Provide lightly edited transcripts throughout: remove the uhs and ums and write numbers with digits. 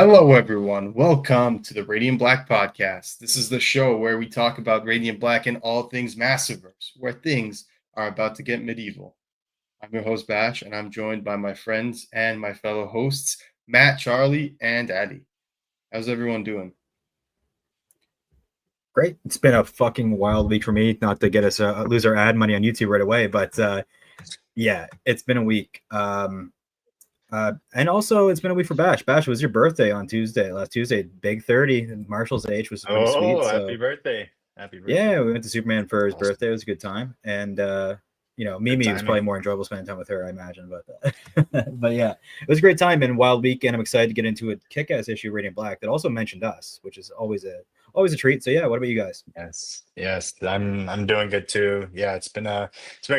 Hello, everyone. Welcome to the Radiant Black podcast. This is the show where we talk about Radiant Black and all things Massiveverse, where things are about to get medieval. I'm your host, Bash, and I'm joined by my friends and my fellow hosts, Matt, Charlie, and Addy. How's everyone doing? Great. It's been a fucking wild week for me. Not to get us lose our ad money on YouTube right away, but yeah, it's been a week. And also it's been a week for Bash. Bash, was your birthday on last Tuesday, big 30, Marshall's age, was pretty sweet. Oh, So happy birthday. Happy birthday. yeah, we went to Superman for his Awesome. birthday. It was a good time. And Mimi was probably more enjoyable spending time with her, I imagine. But but yeah, it was a great time and wild week, and I'm excited to get into a kick-ass issue, Radiant Black, that also mentioned us, which is always a treat. So yeah, what about you guys? Yes, I'm doing good too. Yeah, it's been a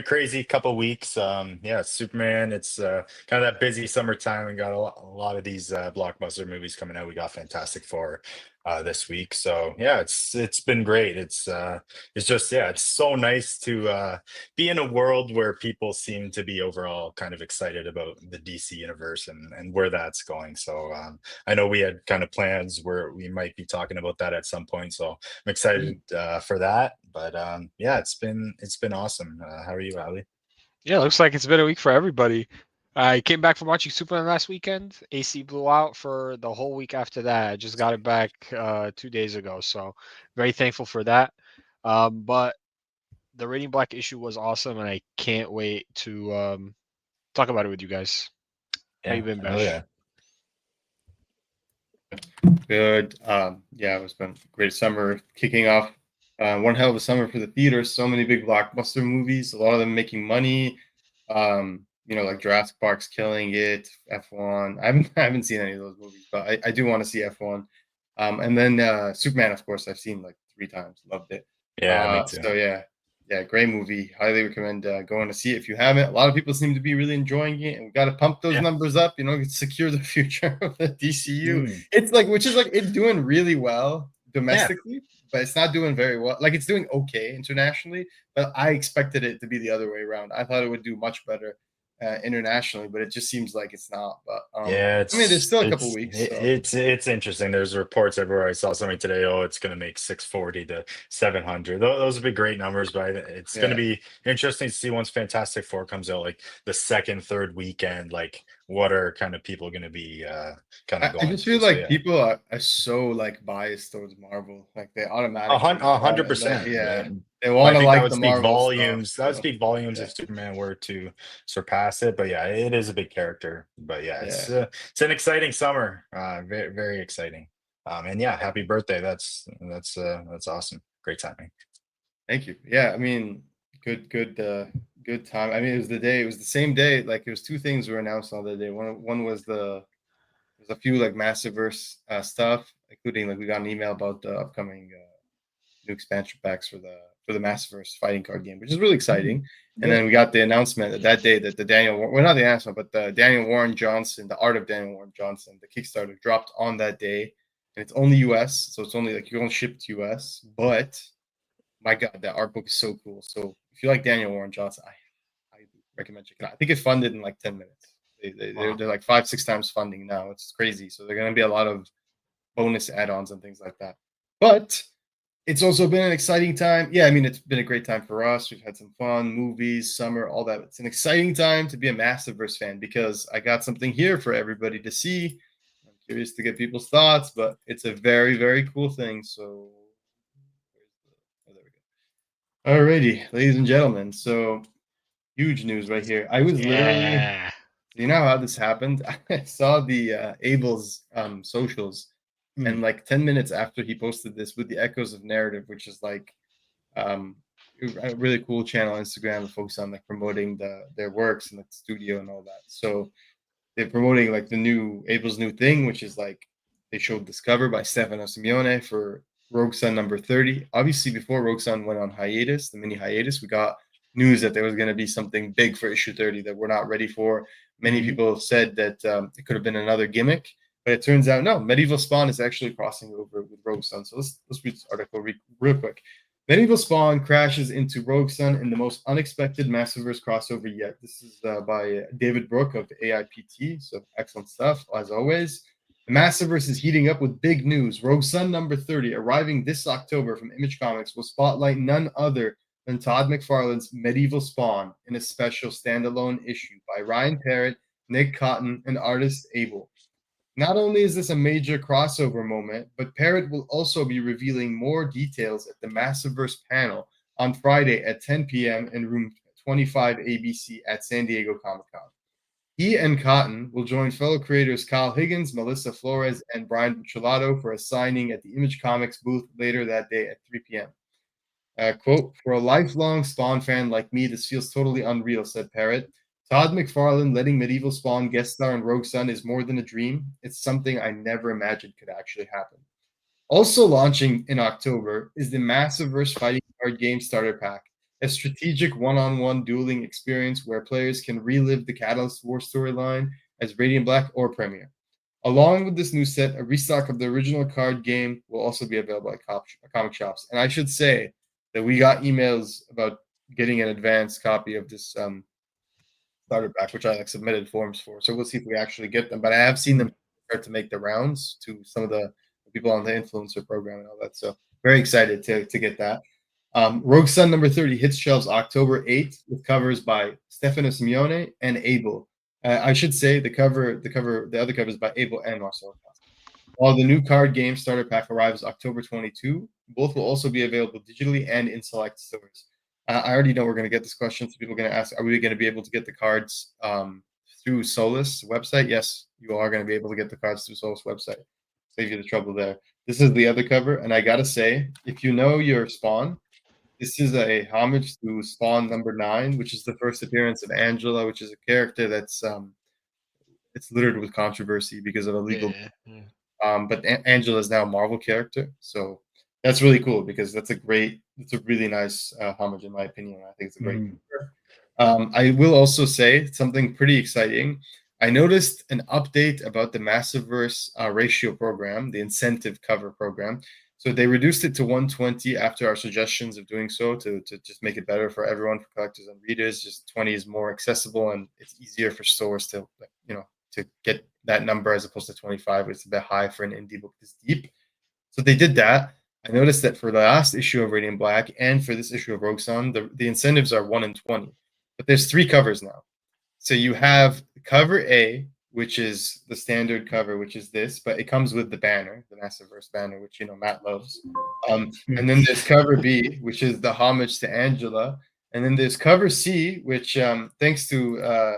crazy couple weeks. Yeah, Superman. It's kind of that busy summertime. We got a lot of these blockbuster movies coming out. We got Fantastic Four this week. So yeah, it's been great. It's just it's so nice to be in a world where people seem to be overall kind of excited about the DC universe and where that's going. So I know we had kind of plans where we might be talking about that at some point. So I'm excited for that. But yeah, it's been awesome. How are you, Ali? Yeah, looks like it's been a week for everybody. I came back from watching Superman last weekend. AC blew out for the whole week after that. I just got it back 2 days ago, so very thankful for that. But the Radiant Black issue was awesome, and I can't wait to talk about it with you guys. How you been, Besch? Yeah. Good. Yeah, it's been a great summer kicking off. One hell of a summer for the theaters. So many big blockbuster movies, a lot of them making money. Like Jurassic Park's killing it, F1. I haven't seen any of those movies, but I do want to see F1. And then Superman, of course, I've seen like 3 times. Loved it. Yeah, me too. So yeah, great movie. Highly recommend going to see it if you haven't. A lot of people seem to be really enjoying it, and we got to pump those numbers up. Secure the future of the DCU. It's it's doing really well domestically, but it's not doing very well. Like, it's doing okay internationally, but I expected it to be the other way around. I thought it would do much better internationally, but it just seems like it's not. But there's still a couple weeks. So. It's interesting. There's reports everywhere. I saw something today. Oh, it's going to make 640 to 700. Those would be great numbers, but it's going to be interesting to see once Fantastic Four comes out, like the second, third weekend. Like, what are kind of people going to be kind of going? I just feel like people are so like biased towards Marvel. Like, they automatically 100%. They want to like that would the speak Marvel volumes. stuff, That would speak volumes if Superman were to surpass it. But yeah, it is a big character. But yeah, it's an exciting summer. Very, very exciting. And yeah, happy birthday. That's awesome. Great timing. Thank you. Yeah, I mean, good time. I mean, it was the same day. Like, it was 2 things were announced on the day. One was there's a few like Massiveverse stuff, including like we got an email about the upcoming new expansion packs for the Massiveverse fighting card game, which is really exciting. And then we got the announcement that day that not the announcement, but the Daniel Warren Johnson, the Art of Daniel Warren Johnson, the Kickstarter dropped on that day, and it's only US, so it's only like you don't ship to US. But my God, that art book is so cool. So if you like Daniel Warren Johnson, I recommend checking it out. I think it funded in like 10 minutes. They're like 5-6 times funding now. It's crazy. So they're going to be a lot of bonus add-ons and things like that. But it's also been an exciting time. Yeah, I mean, it's been a great time for us. We've had some fun, movies, summer, all that. It's an exciting time to be a Massiveverse fan because I got something here for everybody to see. I'm curious to get people's thoughts, but it's a very, very cool thing. So, there we go. Alrighty, ladies and gentlemen. So, huge news right here. I was literally, you know how this happened? I saw the Abel's socials. And like 10 minutes after he posted this with the Echoes of Narrative, which is like a really cool channel on Instagram that focuses on like promoting their works and the studio and all that. So they're promoting like the new Abel's new thing, which is like they showed this cover by Stefano Simeone for Rogue Sun number 30. Obviously, before Rogue Sun went on hiatus, the mini hiatus, we got news that there was going to be something big for issue 30 that we're not ready for. Many people have said that it could have been another gimmick. But it turns out, no, Medieval Spawn is actually crossing over with Rogue Sun. So let's read this article real quick. Medieval Spawn crashes into Rogue Sun in the most unexpected Massiveverse crossover yet. This is by David Brooke of AIPT, so excellent stuff, as always. The Massiveverse is heating up with big news. Rogue Sun number 30, arriving this October from Image Comics, will spotlight none other than Todd McFarlane's Medieval Spawn in a special standalone issue by Ryan Parrott, Nick Cotton, and artist Abel. Not only is this a major crossover moment, but Parrott will also be revealing more details at the Massiveverse panel on Friday at 10 p.m. in room 25 ABC at San Diego Comic-Con. He and Cotton will join fellow creators Kyle Higgins, Melissa Flores, and Brian Buccellato for a signing at the Image Comics booth later that day at 3 p.m. Quote, "For a lifelong Spawn fan like me, this feels totally unreal," said Parrott. "Todd McFarlane letting Medieval Spawn guest star in Rogue Sun is more than a dream. It's something I never imagined could actually happen." Also launching in October is the Massiveverse Fighting Card Game Starter Pack, a strategic one-on-one dueling experience where players can relive the Catalyst War storyline as Radiant Black or Premier. Along with this new set, a restock of the original card game will also be available at comic shops. And I should say that we got emails about getting an advanced copy of this starter pack, which I submitted forms for. So we'll see if we actually get them. But I have seen them start to make the rounds to some of the people on the influencer program and all that. So very excited to get that. Rogue Sun number 30 hits shelves October 8th with covers by Stefano Simeone and Abel. I should say the other covers by Abel and Marcelo. While the new card game starter pack arrives October 22, both will also be available digitally and in select stores. I already know we're going to get this question. So people are going to ask, are we going to be able to get the cards through Solus website? Yes, you are going to be able to get the cards through Solus website. Save you the trouble there. This is the other cover. And I got to say, if you know your Spawn, this is a homage to Spawn number 9, which is the first appearance of Angela, which is a character that's it's littered with controversy because of a legal. But Angela is now a Marvel character, so that's really cool because it's a really nice homage in my opinion. I think it's a great cover. I will also say something pretty exciting. I noticed an update about the Massiveverse ratio program, the incentive cover program. So they reduced it to 120 after our suggestions of doing so to just make it better for everyone, for collectors and readers. Just 20 is more accessible and it's easier for stores to, to get that number as opposed to 25. It's a bit high for an indie book this deep. So they did that. I noticed that for the last issue of Radiant Black and for this issue of Rogue Sun, the incentives are 1 in 20. But there's 3 covers now. So you have cover A, which is the standard cover, which is this, but it comes with the banner, the Massiveverse banner, which Matt loves. And then there's cover B, which is the homage to Angela, and then there's cover C, which thanks to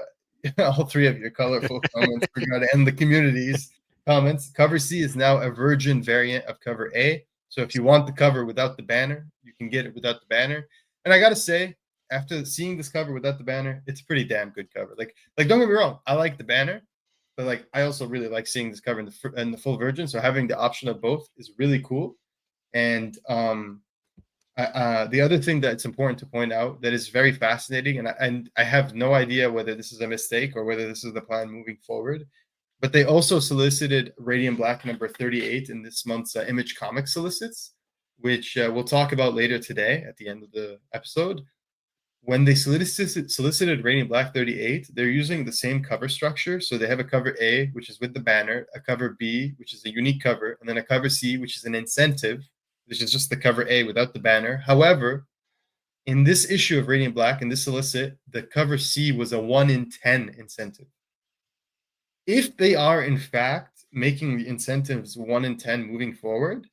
all 3 of your colorful comments and the community's comments, cover C is now a virgin variant of cover A. So if you want the cover without the banner, you can get it without the banner. And I gotta say, after seeing this cover without the banner, it's a pretty damn good cover. Like don't get me wrong, I like the banner. But I also really like seeing this cover in the full version. So having the option of both is really cool. And the other thing that's important to point out that is very fascinating, and I have no idea whether this is a mistake or whether this is the plan moving forward, but they also solicited Radiant Black number 38 in this month's Image Comics solicits, which we'll talk about later today at the end of the episode. When they solicited Radiant Black 38, they're using the same cover structure. So they have a cover A, which is with the banner, a cover B, which is a unique cover, and then a cover C, which is an incentive, which is just the cover A without the banner. However, in this issue of Radiant Black, in this solicit, the cover C was a 1 in 10 incentive. If they are, in fact, making the incentives 1 in 10 moving forward,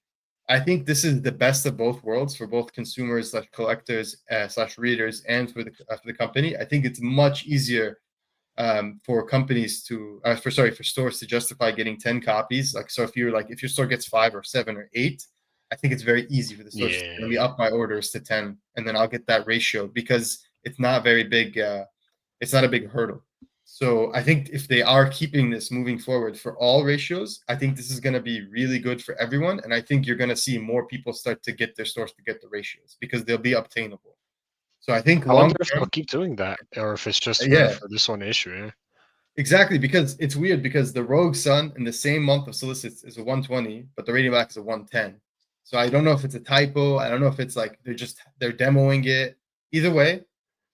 I think this is the best of both worlds for both consumers / collectors / readers and for the company. I think it's much easier for companies to for stores to justify getting 10 copies. So if your store gets 5 or 7 or 8, I think it's very easy for the store to let me up my orders to 10, and then I'll get that ratio because it's not very big. It's not a big hurdle. So I think if they are keeping this moving forward for all ratios, I think this is going to be really good for everyone. And I think you're going to see more people start to get their stores to get the ratios because they'll be obtainable. So I think I wonder if they'll keep doing that or if it's just for this one issue. Yeah. Exactly, because it's weird because the Rogue Sun in the same month of solicits is a 120, but the Radiant Black is a 110. So I don't know if it's a typo. I don't know if it's like they're demoing it. Either way,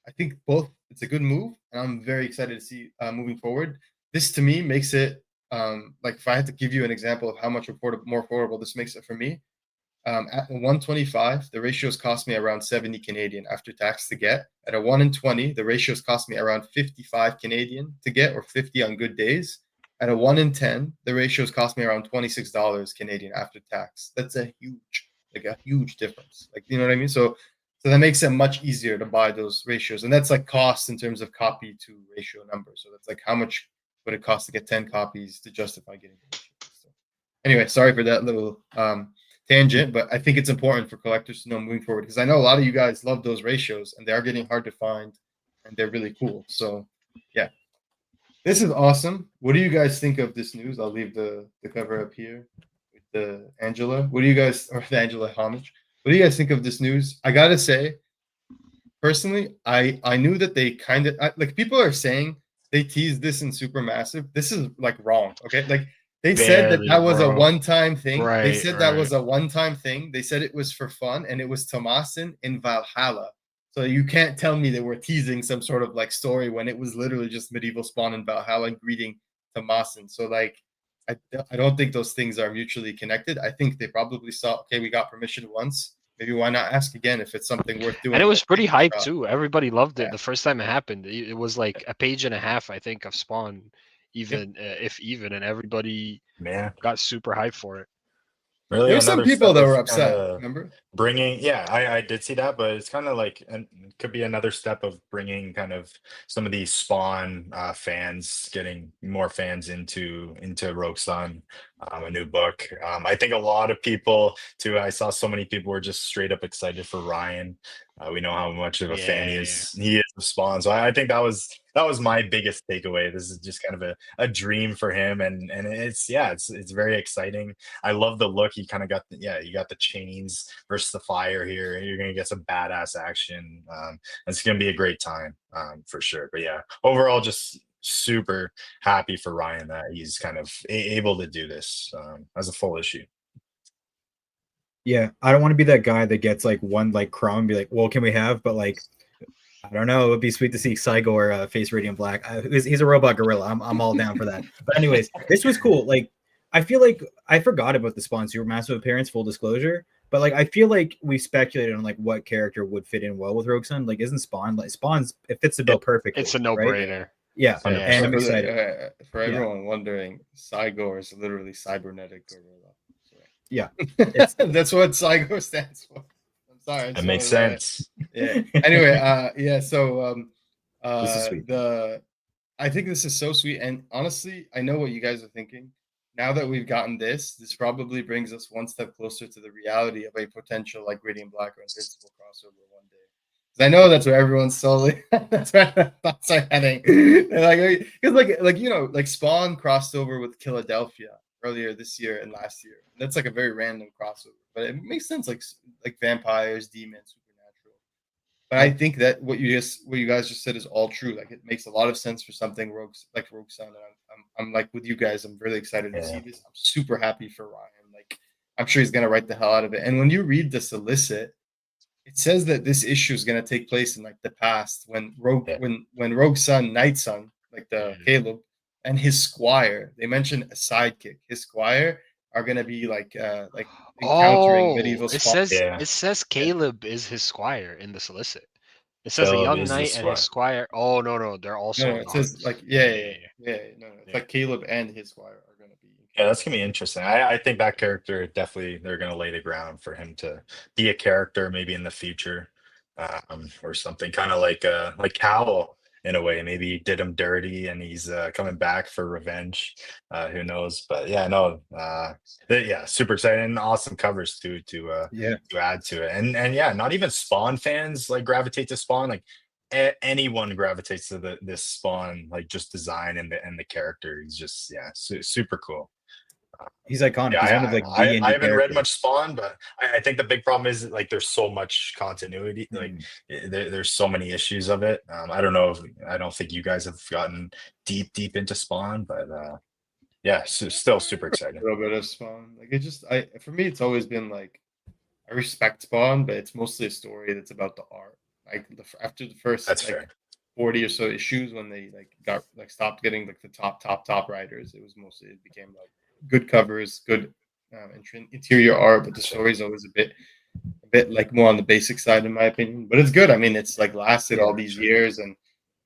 I think both it's a good move, and I'm very excited to see moving forward. This to me makes it like if I had to give you an example of how much more affordable this makes it for me, at 125, the ratios cost me around 70 Canadian after tax to get. At a 1 in 20, the ratios cost me around 55 Canadian to get, or 50 on good days. At a 1 in 10, the ratios cost me around $26 Canadian after tax. That's a huge difference. Like, you know what I mean? So that makes it much easier to buy those ratios. And that's like cost in terms of copy to ratio number. So that's like how much would it cost to get 10 copies to justify getting the ratio. So anyway, sorry for that little tangent, but I think it's important for collectors to know moving forward, because I know a lot of you guys love those ratios and they are getting hard to find and they're really cool. So yeah, this is awesome. What do you guys think of this news? I'll leave the cover up here with the Angela. What do you guys, or the Angela homage? What do you guys think of this news? I gotta say, personally, I knew that they kind of like, people are saying they teased this in Supermassive. This is like wrong. Okay, like they said that Very, was a bro. one-time thing. They Right, said that right. was a one-time thing. They said it was for fun, and it was Tomasin in Valhalla. So you can't tell me they were teasing some sort of like story when it was literally just medieval spawn in Valhalla greeting Tomasin. So like, I don't think those things are mutually connected. I think they probably saw, okay, we got permission once. Maybe why not ask again if it's something worth doing? And it was Let's give pretty it a hyped shot. too. Everybody loved it Yeah. the first time it happened. It was like a page and a half, I think, of Spawn, Yep. even if even, and everybody Man, got super hyped for it. really There's some another people step that of were kind upset. of Remember? bringing, yeah, I did see that, but it's kind of like, and could be another step of bringing kind of some of these Spawn fans, getting more fans into Rogue Sun, a new book. I think a lot of people too, I saw so many people were just straight up excited for Ryan. We know how much of a fan he Yeah, is of Spawn, so I think that was my biggest takeaway. This is just kind of a dream for him, and it's, yeah, it's very exciting. I love the look. You kind of got you got the chains versus the fire here. You're gonna get some badass action. It's gonna be a great time, for sure. But yeah, overall, just super happy for Ryan that he's kind of able to do this as a full issue. Yeah, I don't want to be that guy that gets like one like crumb and be like, well, can we have? But like, I don't know. It would be sweet to see Cygor face Radiant Black. He's a robot gorilla. I'm all down for that. But anyways, this was cool. Like, I feel like I forgot about the Spawn Supermassive appearance. Full disclosure, but like, I feel like we speculated on like what character would fit in well with Rogue Sun. Like, isn't Spawn like Spawn's? It fits the bill perfectly. it's a right? no-brainer. Yeah, So, yeah. and So I'm excited. for everyone wondering, Cygor is literally cybernetic gorilla. So Yeah, that's what Cygor stands for. I'm sorry. That makes sense. Yeah. Anyway, yeah. So this is sweet. I think this is so sweet, and honestly, I know what you guys are thinking. Now that we've gotten this probably brings us one step closer to the reality of a potential like Radiant Black or Invincible crossover one day. 'Cause I know that's where everyone's solely that's where their thoughts are heading. They're like, because like you know, like Spawn crossed over with Philadelphia earlier this year and last year. That's like a very random crossover, but it makes sense. Like vampires, demons, supernatural. But I think that what you guys just said is all true. Like it makes a lot of sense for something Rogue Sun. And I'm like with you guys. I'm really excited to see this. I'm super happy for Ryan. Like I'm sure he's gonna write the hell out of it. And when you read the solicit, it says that this issue is gonna take place in like the past when Rogue Sun, Night Sun, like the Caleb and his squire. They mentioned a sidekick. His squire are gonna be like encountering medieval it Spawn. says Caleb is his squire in the solicit. It says a Caleb young is the knight and his squire. Oh no, they're also No, in it the says hunt. like no, it's like Caleb and his squire are gonna be. Yeah, that's gonna be interesting. I think that character definitely, they're gonna lay the ground for him to be a character maybe in the future, or something kind of like Cal in a way. Maybe he did him dirty and he's coming back for revenge. Who knows? But yeah, no, yeah, super exciting and awesome covers to add to it. And yeah, not even Spawn fans like gravitate to Spawn. Like anyone gravitates to this Spawn, like just design and the character. He's just, yeah, super cool. He's iconic. Yeah, He's one of like the I indie haven't read characters. much Spawn, but I think the big problem is like there's so much continuity. Like there's so many issues of it. I don't know if I don't think you guys have gotten deep into Spawn, but yeah, still super exciting. A little bit of Spawn. Like it just, for me, it's always been like I respect Spawn, but it's mostly a story that's about the art. Like after the first, That's like fair. 40 or so issues when they got stopped getting the top writers. It became like good covers, good interior art, but the story's always a bit like more on the basic side in my opinion. But it's good. I mean, it's like lasted all these years, and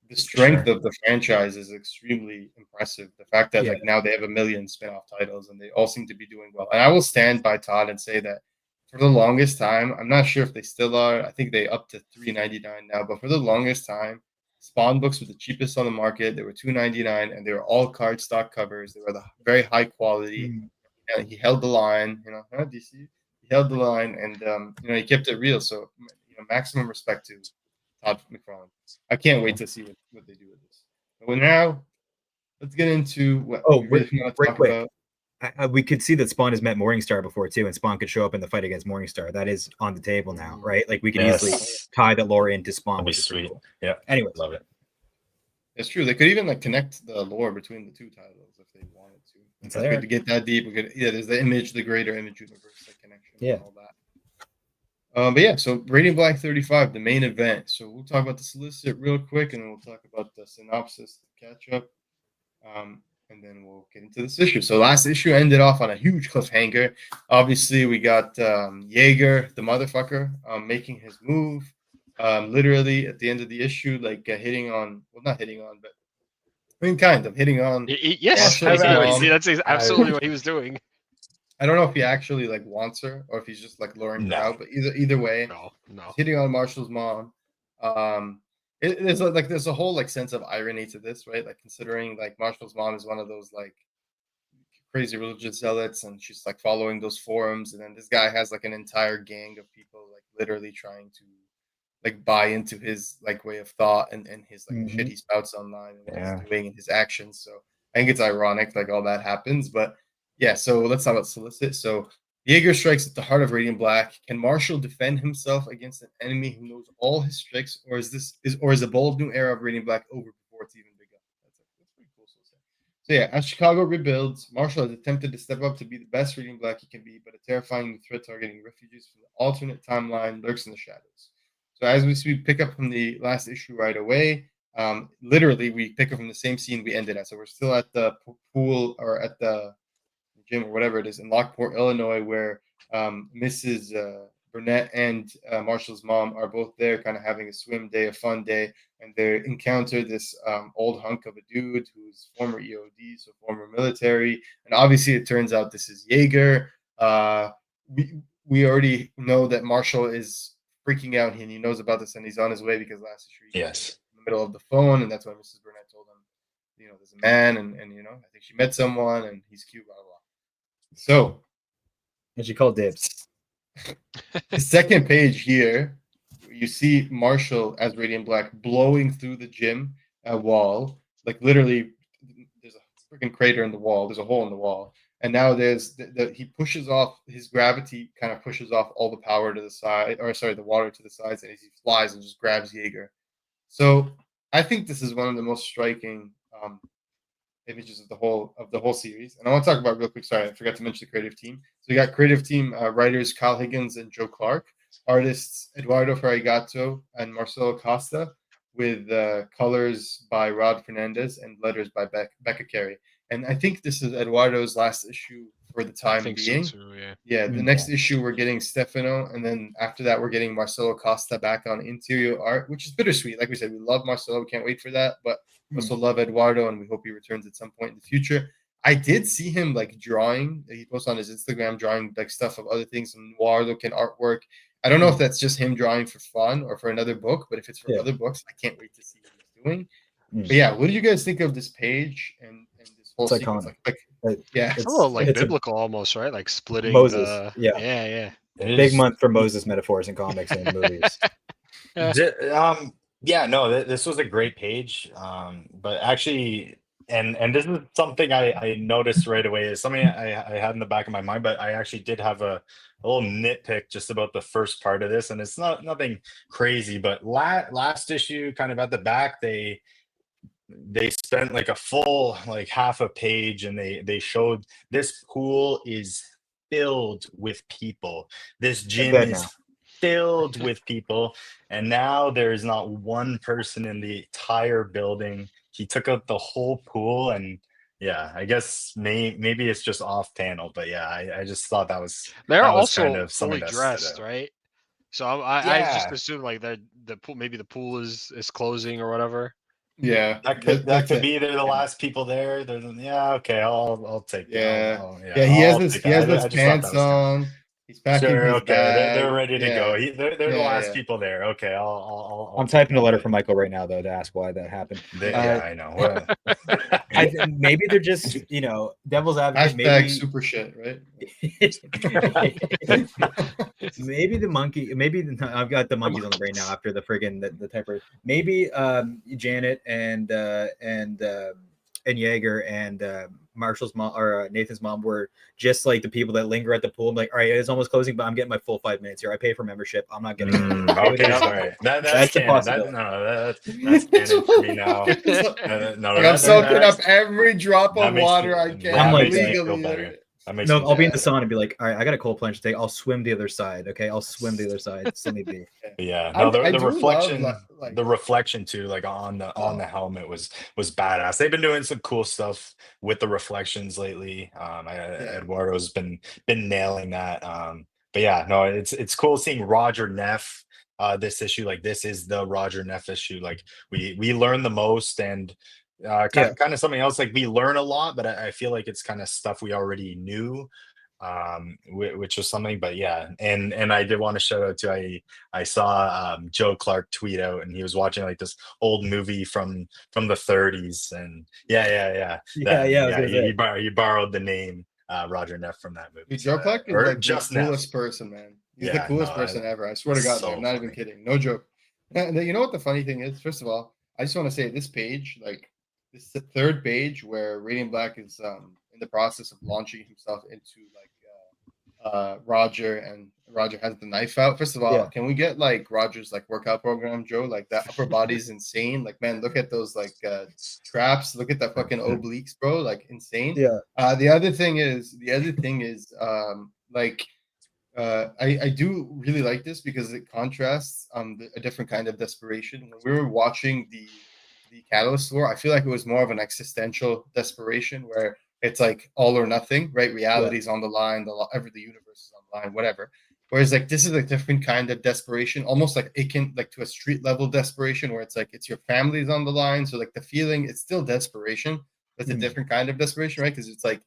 the strength of the franchise is extremely impressive. The fact that like now they have 1 million spin-off titles and they all seem to be doing well. And I will stand by Todd and say that for the longest time, I'm not sure if they still are. I think they up to $3.99 now, but for the longest time, Spawn books were the cheapest on the market. They were $2.99, and they were all cardstock covers. They were the very high quality. And he held the line, DC. He held the line, and he kept it real. So, maximum respect to Todd McFarlane. I can't wait to see what they do with this. But now, let's get into what we really want to talk about. We could see that Spawn has met Morningstar before too, and Spawn could show up in the fight against Morningstar. That is on the table now, right? Like we could easily tie that lore into Spawn. That'd be sweet. Cool. Yeah. Anyway, love it. It's true. They could even connect the lore between the two titles if they wanted to. It's good to get that deep. We could, there's the greater image universe connection. And all that. But yeah, so Radiant Black 35, the main event. So we'll talk about the solicit real quick, and then we'll talk about the synopsis, the catch up. And then we'll get into this issue. So last issue ended off on a huge cliffhanger. Obviously, we got Jaeger, the motherfucker, making his move. Literally at the end of the issue, like hitting on, well, not hitting on, but I mean, kind of hitting on. Yes, that's absolutely what he was doing. I don't know if he actually like wants her or if he's just like luring her out, but either way, no, hitting on Marshall's mom. There's a whole like sense of irony to this, right? Like considering like Marshall's mom is one of those like crazy religious zealots, and she's like following those forums, and then this guy has like an entire gang of people like literally trying to like buy into his like way of thought and his like shit he spouts online and what he's doing and his actions. So I think it's ironic like all that happens, but yeah. So let's talk about solicit. So Jaeger strikes at the heart of Radiant Black. Can Marshall defend himself against an enemy who knows all his tricks, or is a bold new era of Radiant Black over before it's even begun? That's pretty cool. So yeah, as Chicago rebuilds, Marshall has attempted to step up to be the best Radiant Black he can be, but a terrifying new threat targeting refugees from the alternate timeline lurks in the shadows. So as we pick up from the last issue right away, literally we pick up from the same scene we ended at. So we're still at the pool or at the gym or whatever it is in Lockport, Illinois, where Mrs. Burnett and Marshall's mom are both there kind of having a swim day, a fun day, and they encounter this old hunk of a dude who's former EOD, so former military, and obviously it turns out this is Jaeger. We already know that Marshall is freaking out, and he knows about this, and he's on his way because last issue he was in the middle of the phone, and that's why Mrs. Burnett told him, there's a man, and I think she met someone, and he's cute, blah blah blah. So, and she called dibs. The second page here, you see Marshall as Radiant Black blowing through the gym wall, like literally, there's a freaking crater in the wall. There's a hole in the wall, and now there's he pushes off his gravity, kind of pushes off all the power to the side, the water to the sides, and he flies and just grabs Jaeger. So I think this is one of the most striking images of the whole series, and I want to talk about real quick. Sorry, I forgot to mention the creative team. So we got creative team writers Kyle Higgins and Joe Clark, artists Eduardo Ferrigato and Marcelo Costa, with colors by Rod Fernandez and letters by Becca Carey. And I think this is Eduardo's last issue for the time being. So too, the next issue we're getting Stefano, and then after that we're getting Marcelo Costa back on interior art, which is bittersweet. Like we said, we love Marcelo, we can't wait for that, but we also love Eduardo, and we hope he returns at some point in the future. I did see him like drawing. He posts on his Instagram drawing like stuff of other things, some noir-looking artwork. I don't know if that's just him drawing for fun or for another book, but if it's for other books, I can't wait to see what he's doing. But yeah, what do you guys think of this page and this whole sequence? Yeah, it's a little like biblical almost, right? Like splitting Moses. Yeah. Big month for Moses metaphors in comics and movies. Yeah, no, this was a great page. But actually, and this is something I noticed right away. Is something I had in the back of my mind, but I actually did have a little nitpick just about the first part of this, and it's nothing crazy. But last issue, kind of at the back, they spent like a full like half a page, and they showed this pool is filled with people. This gym is filled with people, and now there's not one person in the entire building. He took out the whole pool, and yeah, I guess maybe it's just off panel, but yeah, I just thought that was They're kind also of something fully that stood dressed, out. right? So I just Yeah, assume like the pool, maybe the pool is closing or whatever. Yeah, that that's could it. be. They're the Yeah. last people there. Yeah, okay, I'll take that. Yeah, Yeah, he has I'll this. take He that. has those I just thought that pants was kind of on. He's packing sure. his Okay, they're bag. ready to go. Yeah, They're the last yeah. people there. Okay, I'll I'm take typing a that. letter But for Michael right now though to ask why that happened. yeah, I know. Well, Maybe they're just devil's advocate. Hashtag Maybe super shit, right? maybe the monkey. I've got the monkeys on the brain now after the friggin' the typer. Maybe Janet and Jaeger and Marshall's mom or Nathan's mom were just like the people that linger at the pool. I'm like, all right, it's almost closing, but I'm getting my full 5 minutes here. I pay for membership. I'm not getting anything. okay, all right. That's That's the canon. possibility. That's canon for me now. No, Like I'm soaking up every drop that of makes water me- I that can I'm like makes me feel legally. better. That makes No, me I'll be in Yeah. the sun and be like, all right, I got a cold plunge to take. I'll swim the other side. Okay, I'll swim the other side. Just let me be. Yeah, no, I the do reflection, love like the reflection too, like on the helmet was badass. They've been doing some cool stuff with the reflections lately. Eduardo's been nailing that. But yeah, no, it's cool seeing Roger Neff. This issue, like this is the Roger Neff issue. Like we learn the most, and kind of something else. Like we learn a lot, but I feel like it's kind of stuff we already knew, which was something. But yeah, and I did want to shout out to I saw Joe Clark tweet out, and he was watching like this old movie from the 30s, and yeah I was gonna say. he borrowed the name Roger Neff from that movie. Joe Clark is or like the just Neff. coolest person, man. He's the Yeah, coolest no, person ever. I swear to God, so I'm not even funny. kidding. No joke. And you know what the funny thing is? First of all, I just want to say this page, like this is the third page where Radiant Black is in the process of launching himself into like Roger, and Roger has the knife out. First of all, can we get like Roger's like workout program, Joe? Like that upper body's insane. Like, man, look at those like traps. Look at that fucking obliques, bro. Like insane. Yeah. The other thing is like I do really like this because it contrasts a different kind of desperation. When we were watching the Catalyst War, I feel like it was more of an existential desperation where it's like all or nothing, right? Reality's on the line, the universe is on the line, whatever. Whereas like this is a different kind of desperation, almost like it can like to a street level desperation where it's like it's your family's on the line. So like the feeling, it's still desperation, but it's a different kind of desperation, right? Because it's like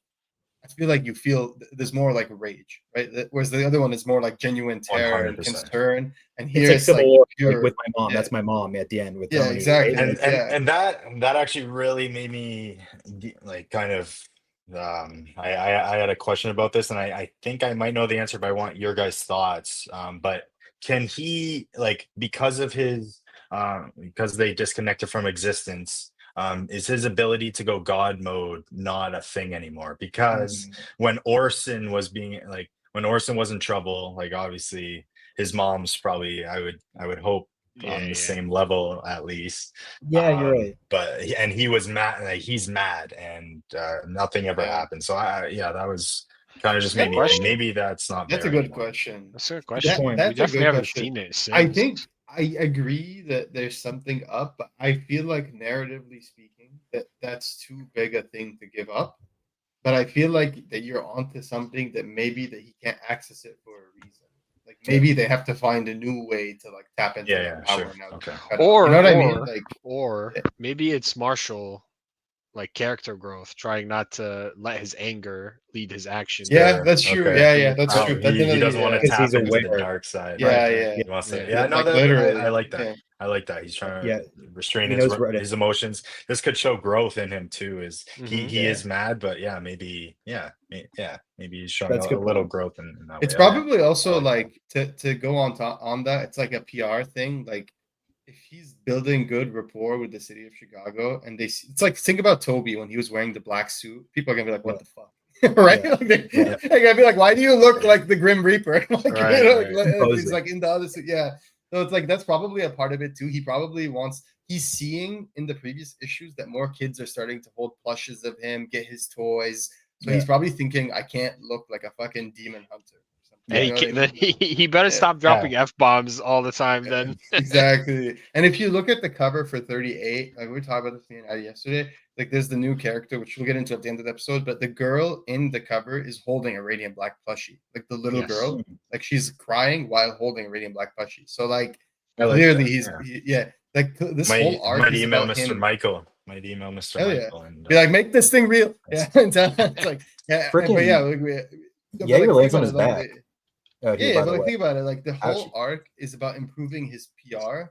I feel like you feel there's more like rage, right? Whereas the other one is more like genuine terror and 100%. concern. And here It's like Civil War, pure, like with my mom. yeah. That's my mom at the end with Yeah, Tony. exactly. Right? And that actually really made me like kind of I had a question about this, and I think I might know the answer, but I want your guys' thoughts. But can he, like, because of his because they disconnected from existence, is his ability to go God mode not a thing anymore? Because when Orson was when Orson was in trouble, like obviously his mom's probably, I would hope, on the same level at least. Yeah, you're right. But he was mad, like he's mad, and nothing ever happened. So that was kind of just made me think maybe that's not That's there a good anymore. question. That's a good question. point. We That's a definitely good haven't question. seen it since. I think I agree that there's something up, but I feel like narratively speaking, that's too big a thing to give up. But I feel like that you're onto something that maybe that he can't access it for a reason. Like maybe they have to find a new way to like tap into that power sure. now. Okay. Or you know what I mean? Like or maybe it's Marshall, like character growth, trying not to let his anger lead his actions. yeah, that's true. Okay. Yeah, that's Oh, true. That's he doesn't want to Because tap he's into the aware. dark side. Yeah, Okay. yeah. He wants to, Yeah, no, like that literally. I like that. Yeah. I like that. He's trying to restrain He his knows where to- his emotions. This could show growth in him too. Is he is mad, but maybe he's showing That's a a good little point. growth in that It's way. probably also like like to go on that. It's like a PR thing. Like if he's building good rapport with the city of Chicago, and it's like think about Toby when he was wearing the black suit. People are gonna be like, "What the fuck?" right? Yeah. Like I'd be like, "Why do you look like the Grim Reaper?" like Imposing. it's like in the other suit. Yeah. So it's like that's probably a part of it too. He probably wants. He's seeing in the previous issues that more kids are starting to hold plushes of him, get his toys. So he's probably thinking, I can't look like a fucking demon hunter or And You know what I then mean? he better Yeah. stop dropping F-bombs all the time then. Exactly. And if you look at the cover for 38, like we talked about this thing yesterday, like there's the new character, which we'll get into at the end of the episode, but the girl in the cover is holding a radiant black plushie. Like the little Yes. girl, like she's crying while holding a radiant black plushie. So like I like clearly that, yeah. like this Might whole arc might is email about Mr. him. Michael. Might email Mr. Hell yeah. Michael and Be like, make this thing real. Yeah. It's like, yeah, but yeah, Freaking but Jaeger like, think lands on about his it, like, back out here, yeah, by but the like way. think about it, like the whole Ouchie. arc is about improving his PR.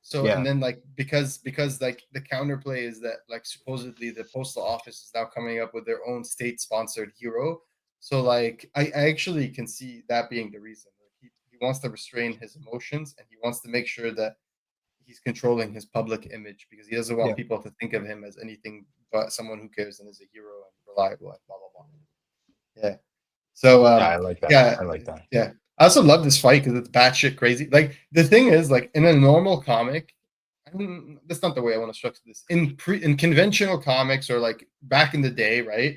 So Yeah. and then like because like the counterplay is that like supposedly the postal office is now coming up with their own state-sponsored hero. So like I actually can see that being the reason. Like, he wants to restrain his emotions and he wants to make sure that he's controlling his public image because he doesn't want Yeah. people to think of him as anything but someone who cares and is a hero and reliable and blah blah blah. Yeah. So yeah, I like that. yeah, I like that. yeah. I also love this fight because it's batshit crazy. Like the thing is, like in a normal comic, I mean, that's not the way I want to structure this. In conventional comics or like back in the day, right?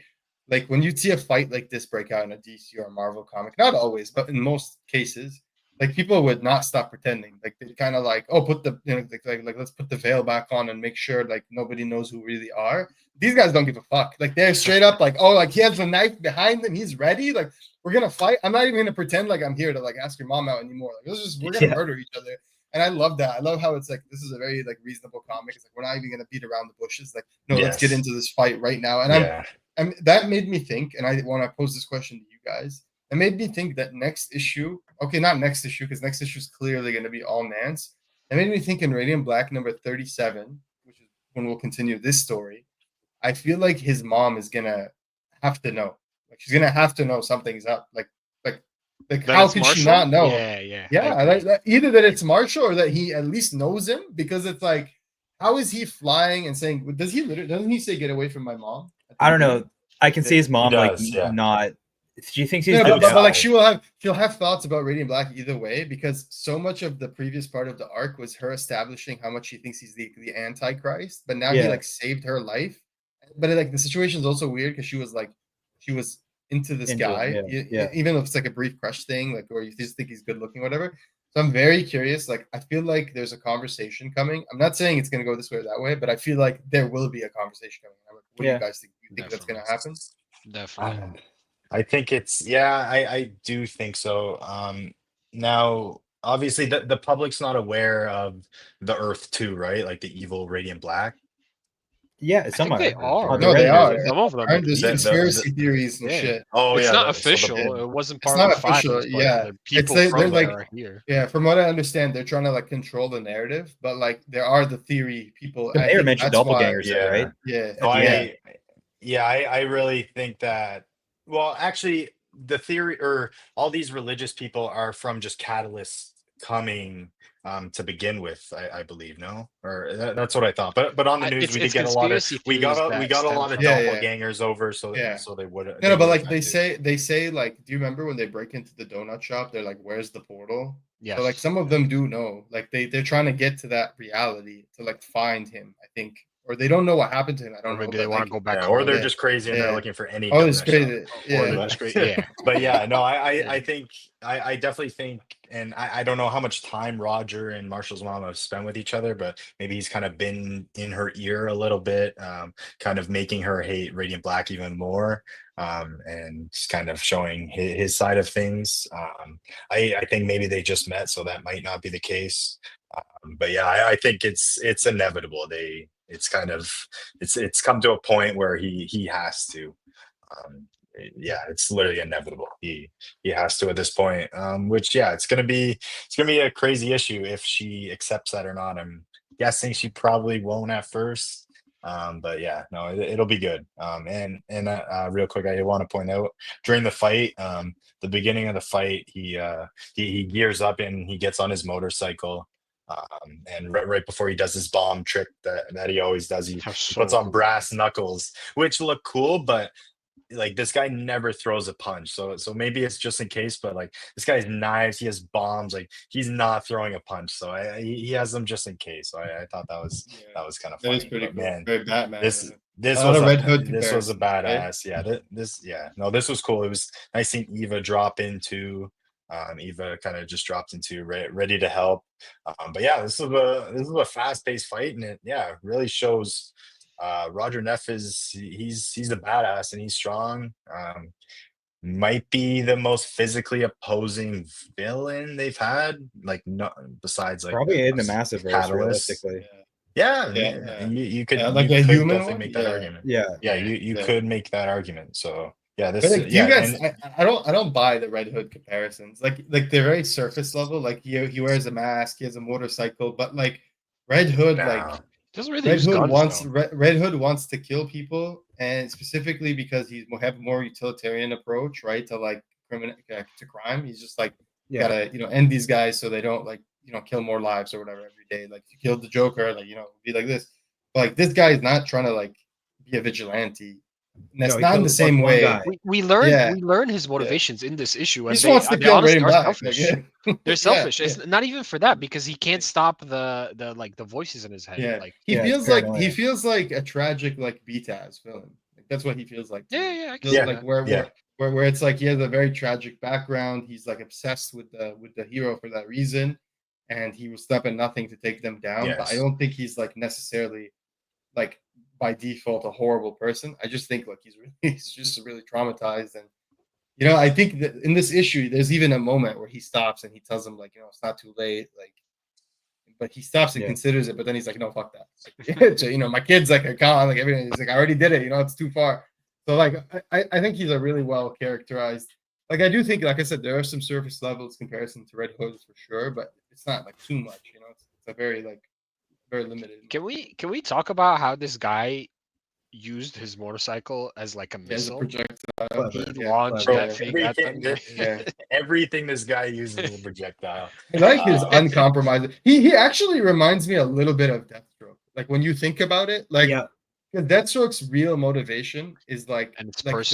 Like when you'd see a fight like this break out in a DC or a Marvel comic, not always, but in most cases, like people would not stop pretending. Like they kind of like, oh, put the like let's put the veil back on and make sure like nobody knows who we really are. These guys don't give a fuck. Like they're straight up like, oh, like he has a knife behind him, he's ready. Like we're gonna fight. I'm not even gonna pretend like I'm here to like ask your mom out anymore. Like we're gonna murder each other. And I love that. I love how it's like this is a very like reasonable comic. It's like we're not even gonna beat around the bushes. Like no, let's get into this fight right now. And I'm that made me think, and I want to pose this question to you guys. It made me think that next issue, okay, not next issue, because next issue is clearly going to be all Nance. It made me think in Radiant Black number 37, which is when we'll continue this story. I feel like his mom is gonna have to know. Like she's gonna have to know something's up. Like how could she not know? Yeah. I like that. Either that it's Marshall or that he at least knows him because it's like, how is he flying and saying? Doesn't he say get away from my mom? I don't know. I can see his mom does, like not. She thinks he's but like she'll have thoughts about Radiant Black either way because so much of the previous part of the arc was her establishing how much she thinks he's the Antichrist, but now he like saved her life. But like the situation is also weird because she was into this guy, even if it's like a brief crush thing, like or you just think he's good looking, whatever. So I'm very curious. Like I feel like there's a conversation coming. I'm not saying it's gonna go this way or that way, but I feel like there will be a conversation coming. Like, what do you guys think? Do you think that's gonna happen? Definitely. I think it's I do think so. Now obviously the public's not aware of the Earth 2, right? Like the evil Radiant Black. Yeah, some are. They are. No, they are. Some of them. There's conspiracy theories and shit. Oh, it's yeah, not official. It wasn't part of the official. files, yeah, people from there are here. Yeah, from what I understand, they're trying to like control the narrative, but like there are the theory people. The mayor mentioned doppelgangers, right? Yeah. I really think that. Well, actually, the theory or all these religious people are from just catalysts coming to begin with, I believe, no, or that's what I thought. But on the news, we did get a lot of we got a lot of doppelgangers over, so they would. No, but like they say like, do you remember when they break into the donut shop? They're like, "Where's the portal?" Yeah. So like some of them do know, like they're trying to get to that reality to like find him. I think. Or they don't know what happened to him. I don't know. Maybe they want to go back. Or they're just crazy and they're looking for any. Oh, it's crazy. Yeah. But yeah, no, I think I definitely think, and I don't know how much time Roger and Marshall's mom have spent with each other, but maybe he's kind of been in her ear a little bit, kind of making her hate Radiant Black even more, and just kind of showing his side of things. I think maybe they just met, so that might not be the case. But yeah, I think it's inevitable. It's kind of it's come to a point where he has to. It's literally inevitable. He has to at this point. Which it's gonna be a crazy issue if she accepts that or not. I'm guessing she probably won't at first. But yeah, no, it'll be good. And real quick, I want to point out during the fight, the beginning of the fight, he gears up and he gets on his motorcycle. And right before he does his bomb trick that he always does, he puts on brass knuckles, which look cool, but like this guy never throws a punch, so maybe it's just in case, but like this guy's knives, he has bombs, like he's not throwing a punch, so he has them just in case. So I thought that was kind of funny. That is pretty cool. Man, very Batman. This was a Red Hood. This was a badass. Right? This was cool. It was nice seeing Eva drop into Eva kind of just dropped into ready to help. But yeah, this is a fast paced fight, and it really shows. Roger Neff he's a badass and he's strong. Might be the most physically opposing villain they've had, like no, besides like Probably in the us Massiveverse, Catalyst. realistically. Yeah, Yeah. you could like you a could human definitely one? make that Yeah. argument. Yeah. You could make that argument. So yeah, But this like, do you guys? and I don't buy the Red Hood comparisons. Like they're very surface level. Like he wears a mask, he has a motorcycle, but like Red Hood, like no. Doesn't really use guns though. Red Hood wants to kill people, and specifically because he's have a more utilitarian approach, right? To like to crime. He's just like gotta end these guys so they don't like kill more lives or whatever every day. Like if you killed the Joker, like be like this. But like this guy is not trying to like be a vigilante. And that's not in the same way. Guy. We learn his motivations in this issue. He just wants to kill Radiant Black. Selfish. They're selfish. It's not even for that because he can't stop the voices in his head. Yeah, Like he feels like a tragic like BTAS villain. Like that's what he feels like. Yeah. Like where it's like he has a very tragic background. He's like obsessed with the hero for that reason, and he will stop at nothing to take them down. Yes. But I don't think he's like necessarily like by default a horrible person. I just think like he's just really traumatized, and I think that in this issue there's even a moment where he stops and he tells him like it's not too late, like, but he stops and considers it, but then he's like, no, fuck that, like, so, my kids like are gone, like everything. He's like, I already did it, it's too far. So like I think he's a really well characterized. Like I do think, like I said, there are some surface levels comparison to Red Hood for sure, but it's not like too much. It's a very like very limited. Can we talk about how this guy used his motorcycle as like a missile? As a projectile. He launched that thing at them. Everything this guy uses is a projectile. I like his uncompromising. He actually reminds me a little bit of Deathstroke. Like when you think about it, like because Deathstroke's real motivation is like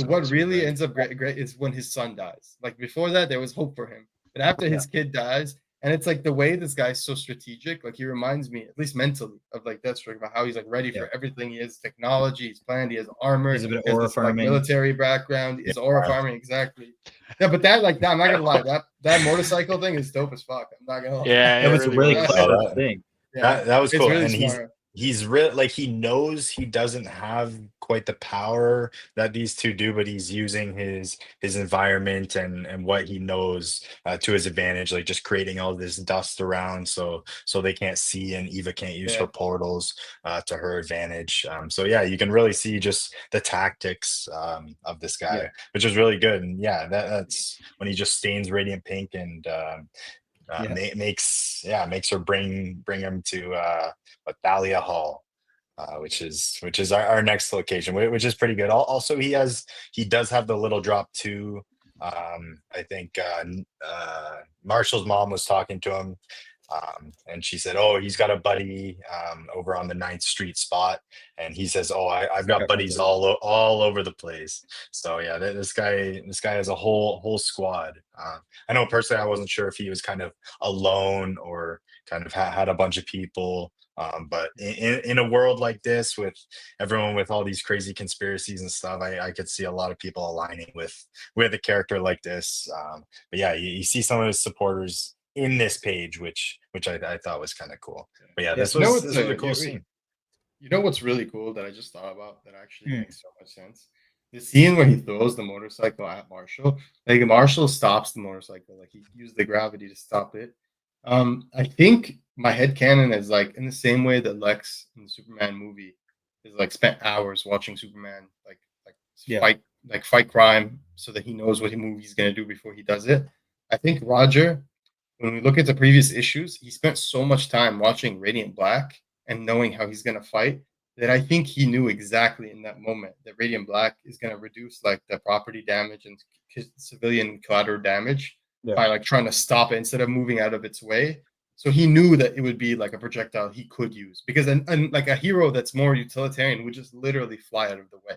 what really ends up great is when his son dies. Like before that, there was hope for him, but after his kid dies. And it's like the way this guy's so strategic. Like he reminds me, at least mentally, of like Deathstroke, about how he's like ready for everything. He has technology, he's planned, he has armor, he's a bit he has this, like, military background. He's aura farming, exactly. Yeah, but that I'm not gonna lie, that motorcycle thing is dope as fuck. I'm not gonna lie. Yeah, it was a really clever thing. That was cool, really and smart. He's really like he knows he doesn't have quite the power that these two do, but he's using his environment and what he knows to his advantage, like just creating all this dust around so they can't see, and Eva can't use her portals to her advantage. So yeah, you can really see just the tactics of this guy, which is really good. And that's when he just stains radiant pink and makes her bring him to Thalia Hall, which is our next location, which is pretty good. Also, he does have the little drop too. I think Marshall's mom was talking to him, and she said, "Oh, he's got a buddy over on the 9th Street spot," and he says, "Oh, I've got buddies all over the place." So yeah, this guy has a whole squad. I know personally, I wasn't sure if he was kind of alone or kind of had a bunch of people. But in a world like this, with everyone with all these crazy conspiracies and stuff, I could see a lot of people aligning with a character like this. But yeah, you see some of his supporters in this page, which I thought was kind of cool. But yeah, this was a cool scene. You know what's really cool that I just thought about that actually makes so much sense? The scene where he throws the motorcycle at Marshall, like Marshall stops the motorcycle, like he used the gravity to stop it. I think my headcanon is like in the same way that Lex in the Superman movie is like spent hours watching Superman fight crime so that he knows what movie he's gonna do before he does it. I think Roger, when we look at the previous issues, he spent so much time watching Radiant Black and knowing how he's gonna fight that I think he knew exactly in that moment that Radiant Black is gonna reduce like the property damage and civilian collateral damage by like trying to stop it instead of moving out of its way. So he knew that it would be like a projectile he could use, because and like a hero that's more utilitarian would just literally fly out of the way,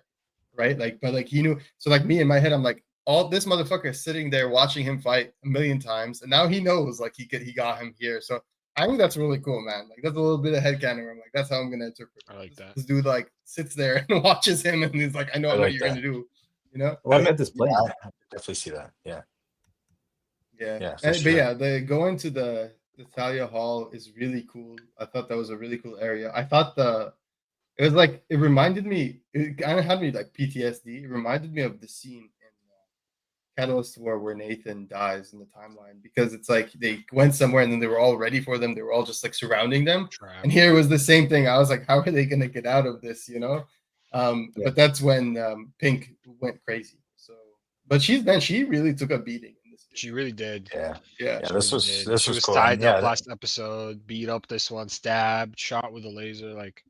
right? Like, but like he knew. So like me in my head, I'm like, all this motherfucker is sitting there watching him fight a million times, and now he knows like he got him here. So I think that's really cool, man. Like that's a little bit of headcanon where I'm like, that's how I'm gonna interpret it. I like that. This dude like sits there and watches him, and he's like, I know what you're gonna do. Well, I met this plan. I definitely see that. Yeah. Yeah. Yeah, for But sure. yeah, the going to the Thalia Hall is really cool. I thought that was a really cool area. I thought it was like it reminded me. It kind of had me like PTSD. It reminded me of the scene in Catalyst War where Nathan dies in the timeline because it's like they went somewhere and then they were all ready for them. They were all just like surrounding them. Trap. And here was the same thing. I was like, how are they going to get out of this? Yeah. But that's when Pink went crazy. So, but she really took a beating in this She issue. really did. Yeah. Yeah, Yeah, She this really was did. this She was was cool. And tied up yeah, last episode, beat up this one, stabbed, shot with a laser. Like,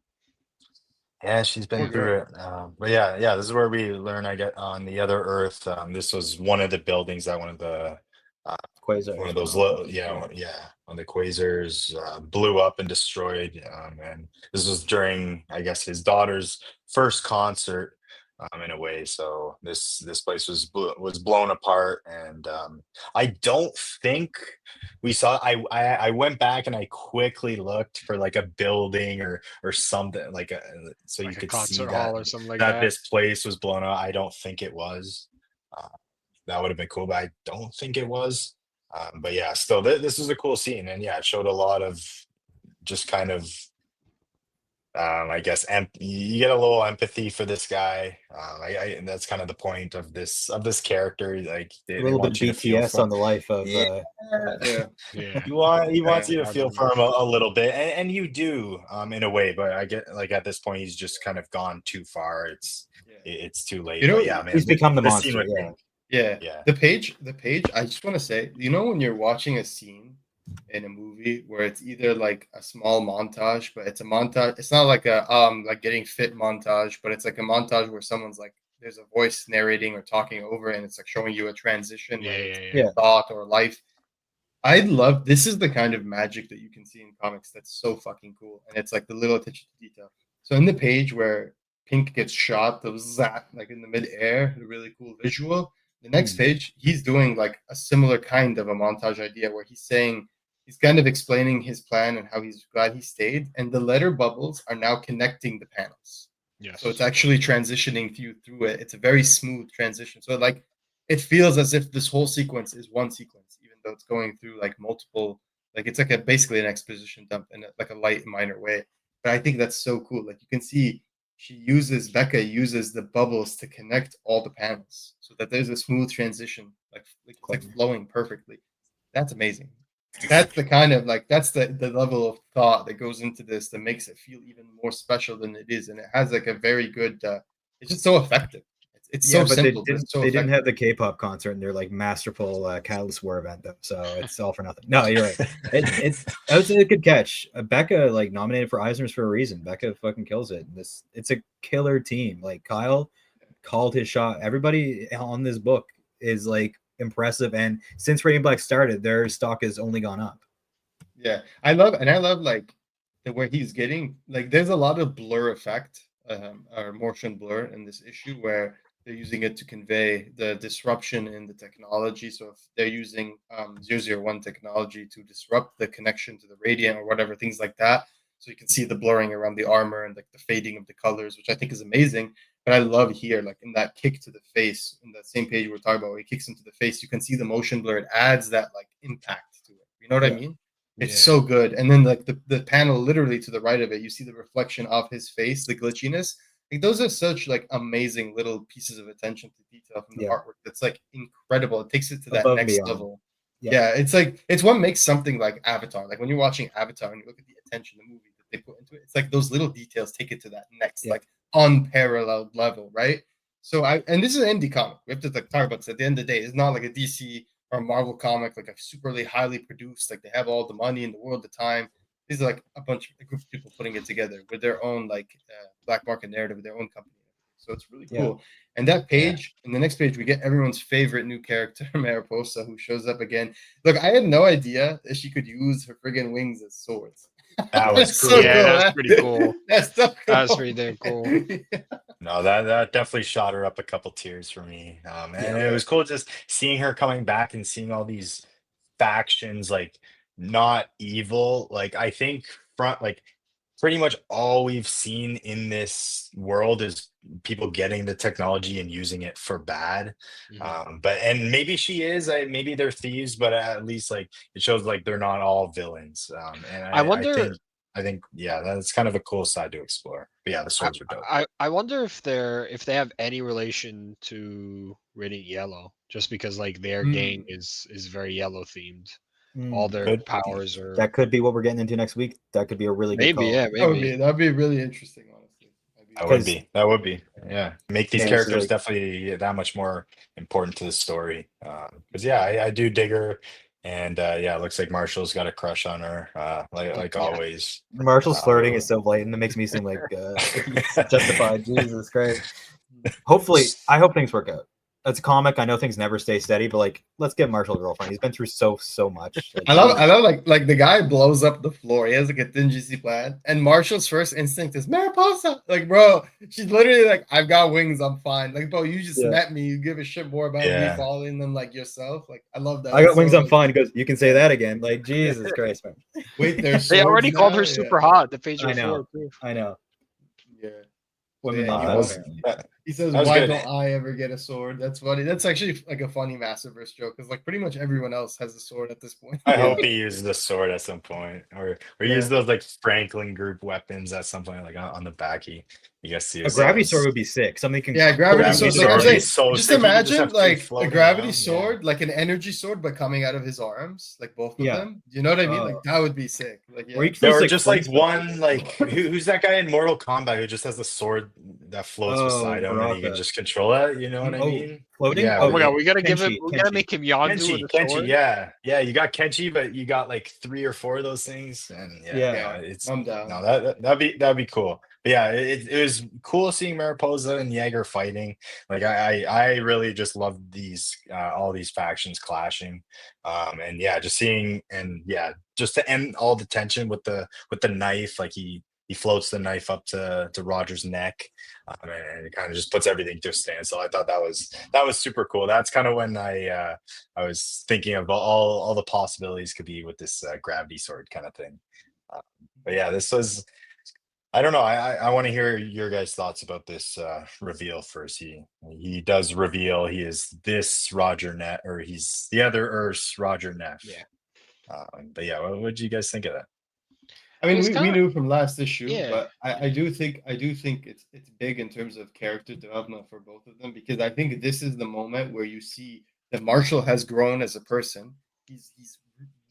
yeah, she's poor been girl. through it. But yeah, this is where we learn I get on the other Earth. This was one of the buildings that one of those Quasars. low, when the quasars blew up and destroyed. And this was during, I guess, his daughter's first concert, in a way. So this place was blown apart, and I don't think we saw. I went back and I quickly looked for like a building or something like so you like a could see concert hall or something like that that. this place was blown up. I don't think it was. Uh, that would have been cool, but I don't think it was. But yeah, still, this is a cool scene, and yeah, it showed a lot of just kind of, I guess, you get a little empathy for this guy. And that's kind of the point of this character. Like A they little bit want you to feel BTS for. on the life of Yeah, Yeah, Yeah. he wants yeah, you to I feel agree. for him a little bit, and you do, in a way. But I get like at this point, he's just kind of gone too far. yeah. It's too late. You know, But yeah, man, He's become the the scene monster. with Yeah. Pink. yeah. Yeah. The page. I just want to say, when you're watching a scene in a movie where it's either like a small montage, but it's a montage. It's not like a like getting fit montage, but it's like a montage where someone's like there's a voice narrating or talking over it, and it's like showing you a transition, Yeah, whether yeah, it's yeah. Yeah. thought or life. I love this is the kind of magic that you can see in comics that's so fucking cool. And it's like the little attention to detail. So in the page where Pink gets shot, the zap like in the midair, a really cool visual. The next page, he's doing like a similar kind of a montage idea where he's kind of explaining his plan and how he's glad he stayed. And the letter bubbles are now connecting the panels. So it's Yes. actually transitioning you through it. It's a very smooth transition. So like it feels as if this whole sequence is one sequence, even though it's going through like multiple, like it's like basically an exposition dump in like a light minor way. But I think that's so cool. Like you can see Becca uses the bubbles to connect all the panels so that there's a smooth transition, like it's like flowing perfectly. That's amazing. That's the kind of like that's the level of thought that goes into this that makes it feel even more special than it is, and it has like a very good. It's just so effective. It's Yeah, so but they simple, but didn't. it's so They didn't effective. have the K-pop concert in their like masterful Catalyst War event, though. So it's all for nothing. No, you're right. It's I would say a good catch. Becca like nominated for Eisner's for a reason. Becca fucking kills it. It's a killer team. Like Kyle called his shot. Everybody on this book is like impressive, and since Radiant Black started, their stock has only gone up. Yeah, I love like the where he's getting like there's a lot of blur effect or motion blur in this issue where they're using it to convey the disruption in the technology. So if they're using 001 technology to disrupt the connection to the radiant or whatever things like that, so you can see the blurring around the armor and like the fading of the colors, which I think is amazing. But I love here, like in that kick to the face, in that same page we're talking about, where he kicks into the face, you can see the motion blur. It adds that like impact to it. You know what I Yeah. mean? It's Yeah. so good. And then like the panel literally to the right of it, you see the reflection of his face, the glitchiness. Like those are such like amazing little pieces of attention to detail from the Yeah. artwork. That's like incredible. It takes it to that Above and next beyond. level. Yeah. Yeah, it's like it's what makes something like Avatar. Like when you're watching Avatar and you look at the attention the movie that they put into it, it's like those little details take it to that next Yeah. like unparalleled level, right? So and this is an indie comic. We have to like talk about this at the end of the day. It's not like a DC or a Marvel comic, like a superly highly produced, like they have all the money in the world, the time. These are like a group of people putting it together with their own like black market narrative, with their own company. So it's really Yeah. cool. And that Yeah. page, in the next page, we get everyone's favorite new character, Mariposa, who shows up again. Look, I had no idea that she could use her friggin' wings as swords. That was That's cool. so Yeah, cool. that's Man. pretty cool. That's so cool. That's pretty damn cool. No, that definitely shot her up a couple tiers for me. And it Yeah. was cool just seeing her coming back and seeing all these factions like not evil. Like I think front like pretty much all we've seen in this world is people getting the technology and using it for bad. But and maybe she is, maybe they're thieves, but at least like it shows like they're not all villains. And I I wonder. think yeah, that's kind of a cool side to explore. But yeah, the I, swords are dope. I wonder if they have any relation to Radiant Yellow, just because like their gang is very yellow themed. All their Could powers are That could be what we're getting into next week. That could be a really good maybe, call. yeah, maybe. That'd be really interesting, honestly. That would 'Cause- be. That would be. Yeah. Make these Yeah, so, characters like- definitely that much more important to the story. Because yeah, I do dig her. And yeah, it looks like Marshall's got a crush on her. Like Yeah. always. Marshall's flirting is so blatant. It makes me seem like he's justified. Jesus Christ. Hopefully, I hope things work out. It's a comic. I know things never stay steady, but like, let's get Marshall a girlfriend. He's been through so much. Like, I love like the guy blows up the floor. He has like a contingency plan, and Marshall's first instinct is Mariposa. Like, bro, she's literally like, I've got wings, I'm fine. Like, bro, you just met me. You give a shit more about me falling than like yourself. Like, I love that. I got wings, I'm like, fine. He goes, you can say that again. Like, Jesus Christ, man. Wait, there's They already called her super hot the page I know. before too. I know. Yeah. Women Yeah, love he that. He says, was "Why good. don't I ever get a sword?" That's funny. That's actually like a funny Massiveverse joke because like pretty much everyone else has a sword at this point. I hope he uses the sword at some point, or use those like Franklin group weapons at some point, like on the back. You guys see A gravity sword would be sick. Something can. Yeah, gravity Gravity sword. sword Like, I'm saying, is so just sick. You can just imagine have two like a floating gravity around, sword, like an energy sword, but coming out of his arms, like both of Yeah. them. You know what I mean? Like that would be sick. Like Or yeah. you could use, Or like, just like flames. one, like who's that guy in Mortal Kombat who just has the sword that floats beside him and he can Baraka. just control it? You know what I mean? Floating? Yeah. Oh my but god, we gotta give him. Kenshi, We gotta Kenshi. make him Yondu with a sword. Yeah. You got Kenshi, but you got like 3 or 4 of those things, and Yeah, it's I'm down. no that'd be cool. But yeah, it was cool seeing Mariposa and Jaeger fighting. Like I really just love these all these factions clashing, and yeah, just seeing and yeah, just to end all the tension with the knife, like he floats the knife up to Roger's neck, and it kind of just puts everything to a standstill. I thought that was super cool. That's kind of when I was thinking of all the possibilities could be with this gravity sword kind of thing. But yeah, this was. I don't know. I want to hear your guys' thoughts about this reveal first. He does reveal he is this Roger Neff, or he's the other Earth's Roger Neff. Yeah. But yeah, what did you guys think of that? I mean, It was we kinda- knew from last issue, Yeah. but I do think it's big in terms of character development for both of them because I think this is the moment where you see that Marshall has grown as a person. He's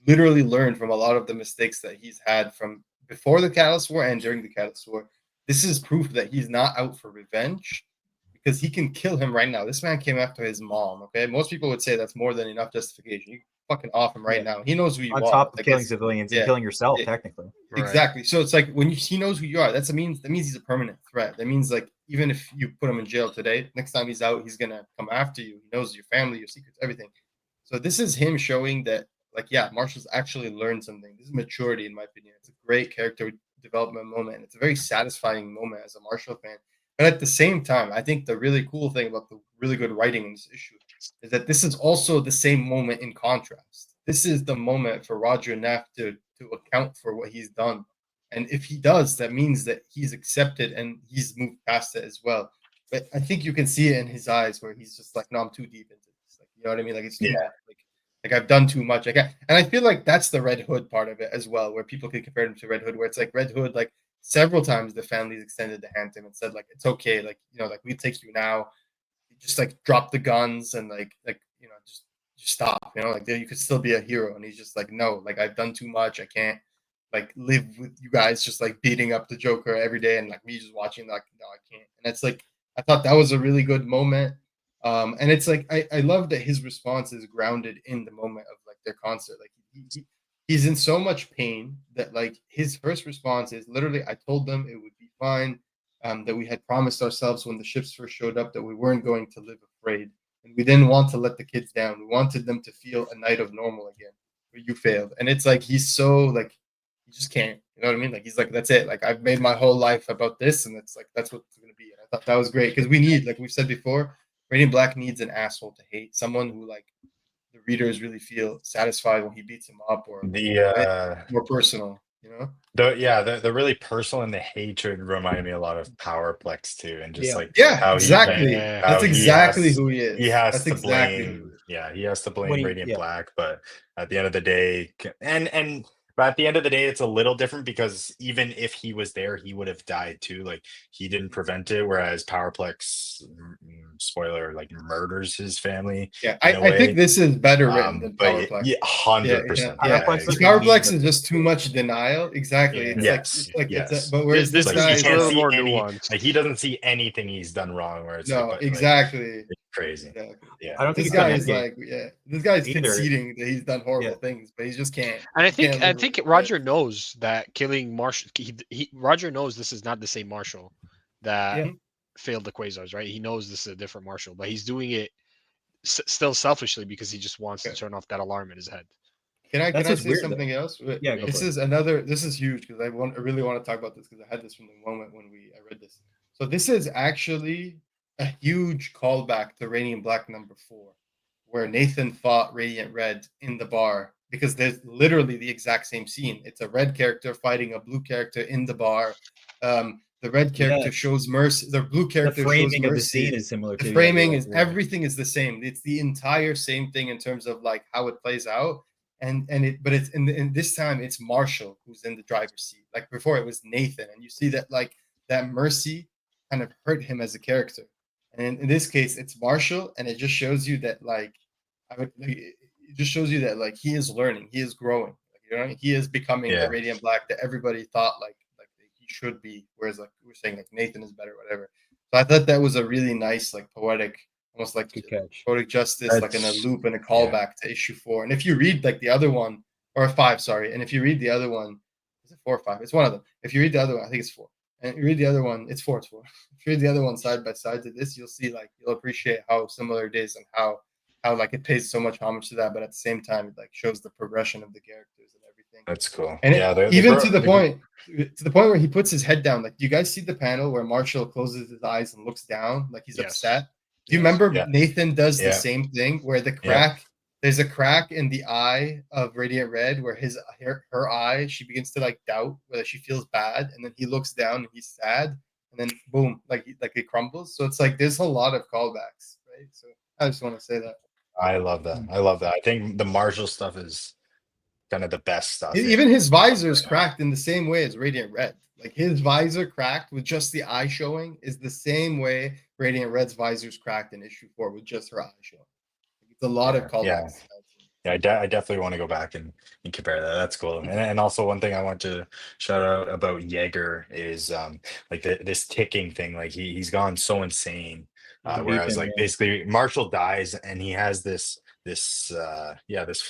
literally learned from a lot of the mistakes that he's had from before the Catalyst War and during the Catalyst War. This is proof that he's not out for revenge because he can kill him right now. This man came after his mom. Okay, most people would say that's more than enough justification. You can fucking off him right now. He knows who you On are. top of Like, killing civilians and killing yourself, technically. Right. Exactly. So it's like when he knows who you are, that means he's a permanent threat. That means like even if you put him in jail today, next time he's out, he's gonna come after you. He knows your family, your secrets, everything. So this is him showing that, like, yeah, Marshall's actually learned something. This is maturity, in my opinion. It's a great character development moment. It's a very satisfying moment as a Marshall fan. But at the same time, I think the really cool thing about the really good writing in this issue is that this is also the same moment in contrast. This is the moment for Roger Neff to account for what he's done. And if he does, that means that he's accepted and he's moved past it as well. But I think you can see it in his eyes where he's just like, no, I'm too deep into this. Like, you know what I mean? Like it's too much. Like I've done too much. And I feel like that's the Red Hood part of it as well, where people can compare him to Red Hood, where it's like Red Hood, like several times the family's extended the hand to him and said, like, it's okay, like, you know, like we take you now. Just like drop the guns and like you know, just stop, you know, like you could still be a hero. And he's just like, no, like I've done too much. I can't like live with you guys just like beating up the Joker every day and like me just watching, like, no, I can't. And it's like I thought that was a really good moment. And it's like I love that his response is grounded in the moment of like their concert. Like he's in so much pain that like his first response is literally, I told them it would be fine. That we had promised ourselves when the ships first showed up that we weren't going to live afraid. And we didn't want to let the kids down. We wanted them to feel a night of normal again. But you failed. And it's like he's so like he just can't. You know what I mean? Like he's like, that's it. Like I've made my whole life about this, and it's like that's what it's gonna be. And I thought that was great because we need, like we've said before, Radiant Black needs an asshole to hate. Someone who like the readers really feel satisfied when he beats him up or The more personal. you know. The really personal and the hatred reminded me a lot of Powerplex too, and just Yeah. like Yeah, how exactly. Yeah. That's how exactly who he is. he has That's to exactly who he blame is. he has to When blame he- Radiant yeah. Black, but at the end of the day, but at the end of the day, it's a little different because even if he was there, he would have died too. Like he didn't prevent it, whereas Powerplex, spoiler, like murders his family Yeah, in a I think way. this is better written than But Powerplex. yeah, Yeah, 100%. yeah. Yeah, Powerplex Because doesn't mean Powerplex that- is just too much denial. Exactly. Yeah. yes, yes. but whereas this Like guy he is a little can't like, see more any, nuanced. like he doesn't see anything he's done wrong. Where it's like, no, but like exactly. it's crazy. Exactly. Yeah, I don't think This he's done guy is anything like, yeah, this guy's either. conceding that he's done horrible Yeah. things, but he just can't. And I he can't think I live think with it. Roger knows that killing Marshall. Roger knows this is not the same Marshall that Yeah. failed the Quasars, right? He knows this is a different Marshall, but he's doing it still selfishly because he just wants to Okay. turn off that alarm in his head. Can I That's say what's weird, though. something else? Yeah, go This for it. is another. This is huge because I really want to talk about this because I had this from the moment when I read this. So this is actually a huge callback to Radiant Black #4, where Nathan fought Radiant Red in the bar because there's literally the exact same scene. It's a red character fighting a blue character in the bar. The red character Yeah. shows mercy. The blue The character shows framing of the mercy. scene is similar The to framing is yeah. everything is the same. It's the entire same thing in terms of like how it plays out. But it's in this time it's Marshall who's in the driver's seat. Like before it was Nathan, and you see that like that mercy kind of hurt him as a character. And in this case, it's Marshall, and it just shows you that like it just shows you that like he is learning, he is growing. Like, you know, he is becoming the Yeah. Radiant Black that everybody thought like he should be. Whereas like we're saying like Nathan is better, whatever. So I thought that was a really nice like poetic, almost like Good catch. poetic justice, like in a That's- loop and a callback to issue 4. And if you read like the other one or 5, sorry, and if you read the other one, is it 4 or 5? It's one of them. If you read the other one, I think it's 4. And you read the other one, it's 4. It's 4. If you read the other one side by side to this, you'll see like you'll appreciate how similar it is and how like it pays so much homage to that, but at the same time it like shows the progression of the characters and everything. That's cool. And Yeah, even to the point where he puts his head down. Like, do you guys see the panel where Marshall closes his eyes and looks down like he's Yes. upset? Do you Yes. remember Yeah. Nathan does the Yeah. same thing where the crack, there's a crack in the eye of Radiant Red where her eye, she begins to like doubt whether she feels bad, and then he looks down and he's sad, and then boom, like it crumbles. So it's like there's a lot of callbacks, right? So I just want to say that. I love that. I love that. I think the Marshall stuff is kind of the best stuff. Even his visor is cracked in the same way as Radiant Red. Like his visor cracked with just the eye showing is the same way Radiant Red's visor's cracked in issue 4 with just her eye showing. It's a lot of callbacks. Yeah, I definitely want to go back and compare that. That's cool. And also one thing I want to shout out about Jaeger is like this ticking thing. Like he's gone so insane. Whereas like basically Marshall dies and he has this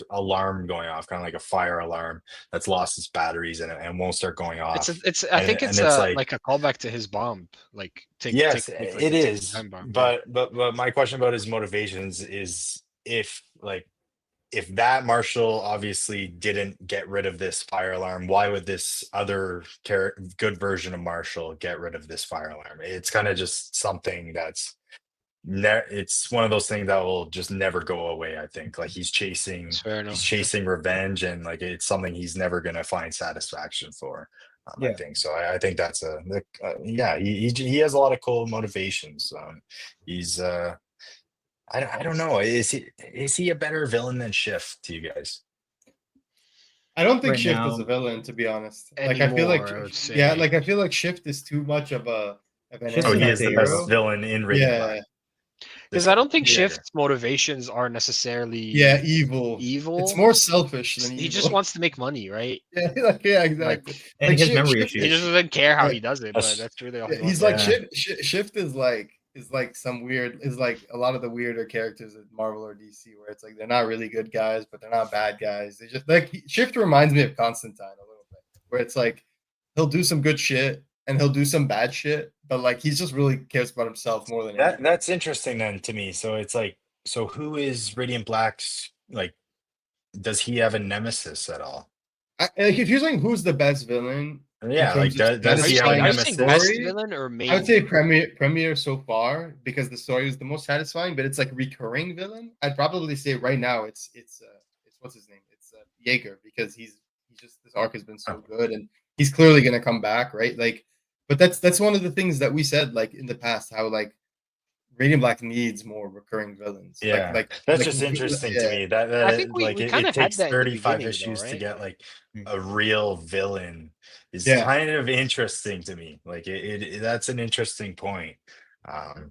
alarm going off, kind of like a fire alarm that's lost its batteries and won't start going off. I think it's like a callback to his bomb. Like yes, like it is. bomb, But my question about his motivations is if that Marshall obviously didn't get rid of this fire alarm, why would this other good version of Marshall get rid of this fire alarm? It's kind of just something that's it's one of those things that will just never go away. I think like he's chasing revenge, and like it's something he's never gonna find satisfaction for. I think so. I think that's he has a lot of cool motivations. He's I don't know. Is he a better villain than Shift to you guys? I don't think Right Shift is now- a villain, to be honest. Anymore, I feel like I would say. yeah, like I feel like Shift is too much of an Shift's Oh, he not is the the best hero. villain in Radiant Black. Yeah, Because I don't think Jaeger. Shift's motivations are necessarily evil. evil. It's more selfish than evil. He just wants to make money, right? Yeah, exactly. And he has memory Shift, issues. He just doesn't care how Yeah. he does it, but that's really all he he's wants. like Shift is like some weird is like a lot of the weirder characters at Marvel or DC where it's like they're not really good guys, but they're not bad guys. They just like Shift reminds me of Constantine a little bit, where it's like he'll do some good shit and he'll do some bad shit, but like he's just really cares about himself more than anything. That's interesting then to me. So it's like, so who is Radiant Black's like? Does he have a nemesis at all? If you're saying who's the best villain, Yeah, like does Are he you have a saying nemesis? best villain or main? I would say Premier so far because the story is the most satisfying, but it's like recurring villain. I'd probably say right now it's what's his name? It's Jaeger because he's this arc has been so good, and he's clearly gonna come back, right? Like, but that's one of the things that we said like in the past, how like Radiant Black needs more recurring villains. Yeah, Like that's like just interesting to yeah, me that I think we like we kind it of had takes that in the 35 beginning, though, issues to right? get like Mm. a real villain is yeah, kind of interesting to me. Like that's an interesting point.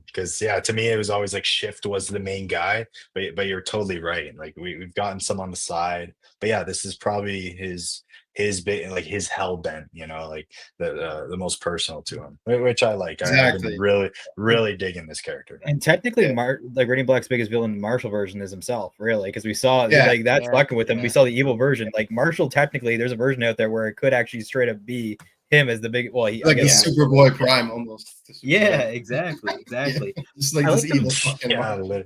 Because yeah, to me it was always like Shift was the main guy, but you're totally right. Like we've gotten some on the side, but yeah, this is probably his bit, like his hell bent, you know, like the most personal to him, which I like. I've been exactly. really digging this character. And technically, Yeah. like Radiant Black's biggest villain, Marshall version, is himself, really, because we saw Yeah. like that's Yeah. fucking with him. We Yeah. saw the evil version. Like Marshall, technically, there's a version out there where it could actually straight up be him as the big. Well, I Like the guess Superboy Prime almost. The Yeah, Superboy. exactly, exactly. Yeah, just like I this like them. evil fucking Yeah, Marvel.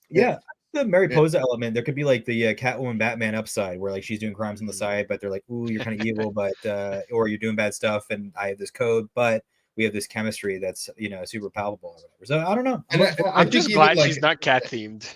Yeah, the Yeah. Mariposa element. There could be like the Catwoman Batman upside, where like she's doing crimes on the side, but they're like, "Ooh, you're kind of evil, but or you're doing bad stuff, and I have this code, but we have this chemistry that's super palpable or whatever." So I don't know. And I I'm think just even glad like she's not cat themed.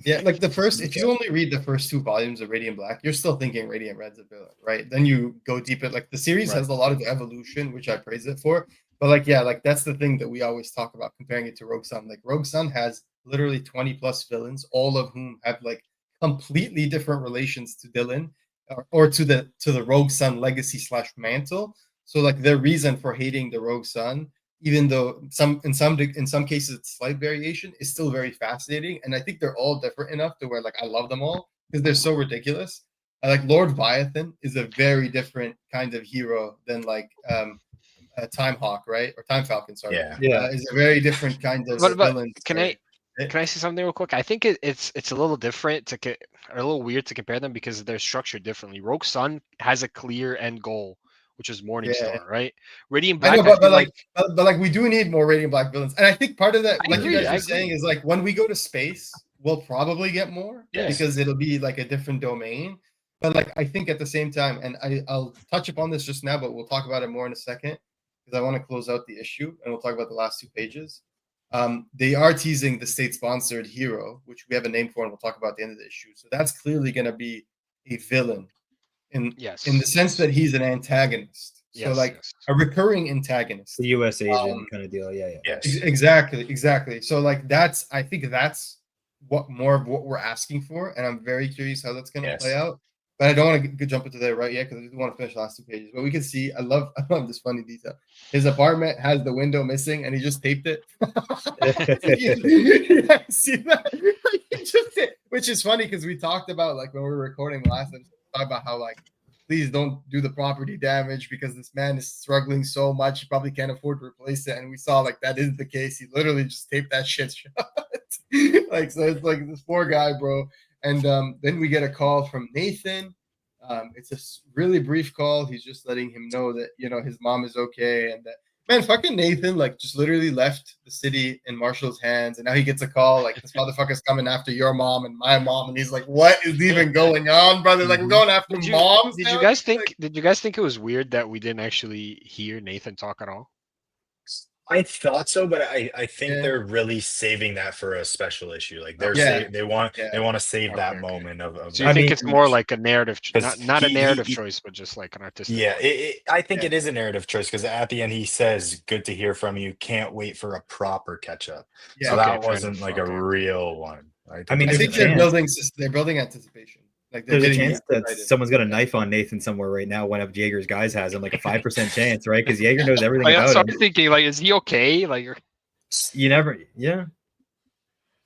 yeah, like the first, if you only read the first two volumes of Radiant Black, you're still thinking Radiant Red's a villain, right? Then you go deep in like the series Right. has a lot of evolution, which I praise it for. But like, yeah, like that's the thing that we always talk about comparing it to Rogue Sun. Like Rogue Sun has literally 20 plus villains, all of whom have like completely different relations to Dylan or to the Rogue Sun legacy slash mantle. So like their reason for hating the Rogue Sun, even though in some cases it's slight variation, is still very fascinating. And I think they're all different enough to where like I love them all because they're so ridiculous. I like Lord Viathan is a very different kind of hero than like Time Hawk, right? Or Time Falcon, sorry. yeah. Yeah. Is a very different kind of But villain can story. I say something real quick? I think it's a little different or a little weird to compare them because they're structured differently. Rogue Sun has a clear end goal, which is Yeah. Morningstar, right? Radiant I Black, know, I feel like but like we do need more Radiant Black villains, and I think part of that, I like you agree. guys I were agree. saying, is like when we go to space, we'll probably get more Yes. because it'll be like a different domain. But like I think at the same time, and I'll touch upon this just now, but we'll talk about it more in a second because I want to close out the issue, and we'll talk about the last two pages. They are teasing the state-sponsored hero, which we have a name for, and we'll talk about at the end of the issue. So that's clearly going to be a villain in Yes. the sense that he's an antagonist. So Yes, like yes. a recurring antagonist. The U.S. agent kind of deal. Yeah, yeah. Yes. Exactly. So like I think that's what more of what we're asking for, and I'm very curious how that's going to play Yes. out. But I don't want to jump into that right yet because I do want to finish the last two pages. But we can see, I love this funny detail. His apartment has the window missing, and he just taped it. Yeah, see that? Like, he just did, which is funny because we talked about like when we were recording the last episode, talked about how like please don't do the property damage because this man is struggling so much he probably can't afford to replace it. And we saw like that is the case. He literally just taped that shit shut. Like so, it's like this poor guy, bro. And then we get a call from Nathan. It's a really brief call. He's just letting him know that his mom is okay, and that man, fucking Nathan, like just literally left the city in Marshall's hands, and now he gets a call like this motherfucker's coming after your mom and my mom, and he's like, "What is even going on, brother? Like we're going after moms." Did now? you guys Like, think? Did you guys think it was weird that we didn't actually hear Nathan talk at all? I thought so, but I think Yeah. they're really saving that for a special issue. Like they're Yeah. they want Yeah. to save that Okay. moment of So you I think mean, it's more like a narrative, 'Cause not a narrative he- choice, but just like an artistic yeah, one? I think Yeah. it is a narrative choice because at the end he says, "Good to hear from you. Can't wait for a proper catch up." Yeah. So Okay, that fair wasn't enough. like a Okay. real one. I mean, I there's think a they're chance. building anticipation. Like they're There's a getting chance that excited. someone's got a knife on Nathan somewhere right now. One of Jaeger's guys has him, like a 5% chance, right? Because Jaeger knows everything Like, about so him. I'm thinking, like, is he okay? Like, You never, yeah.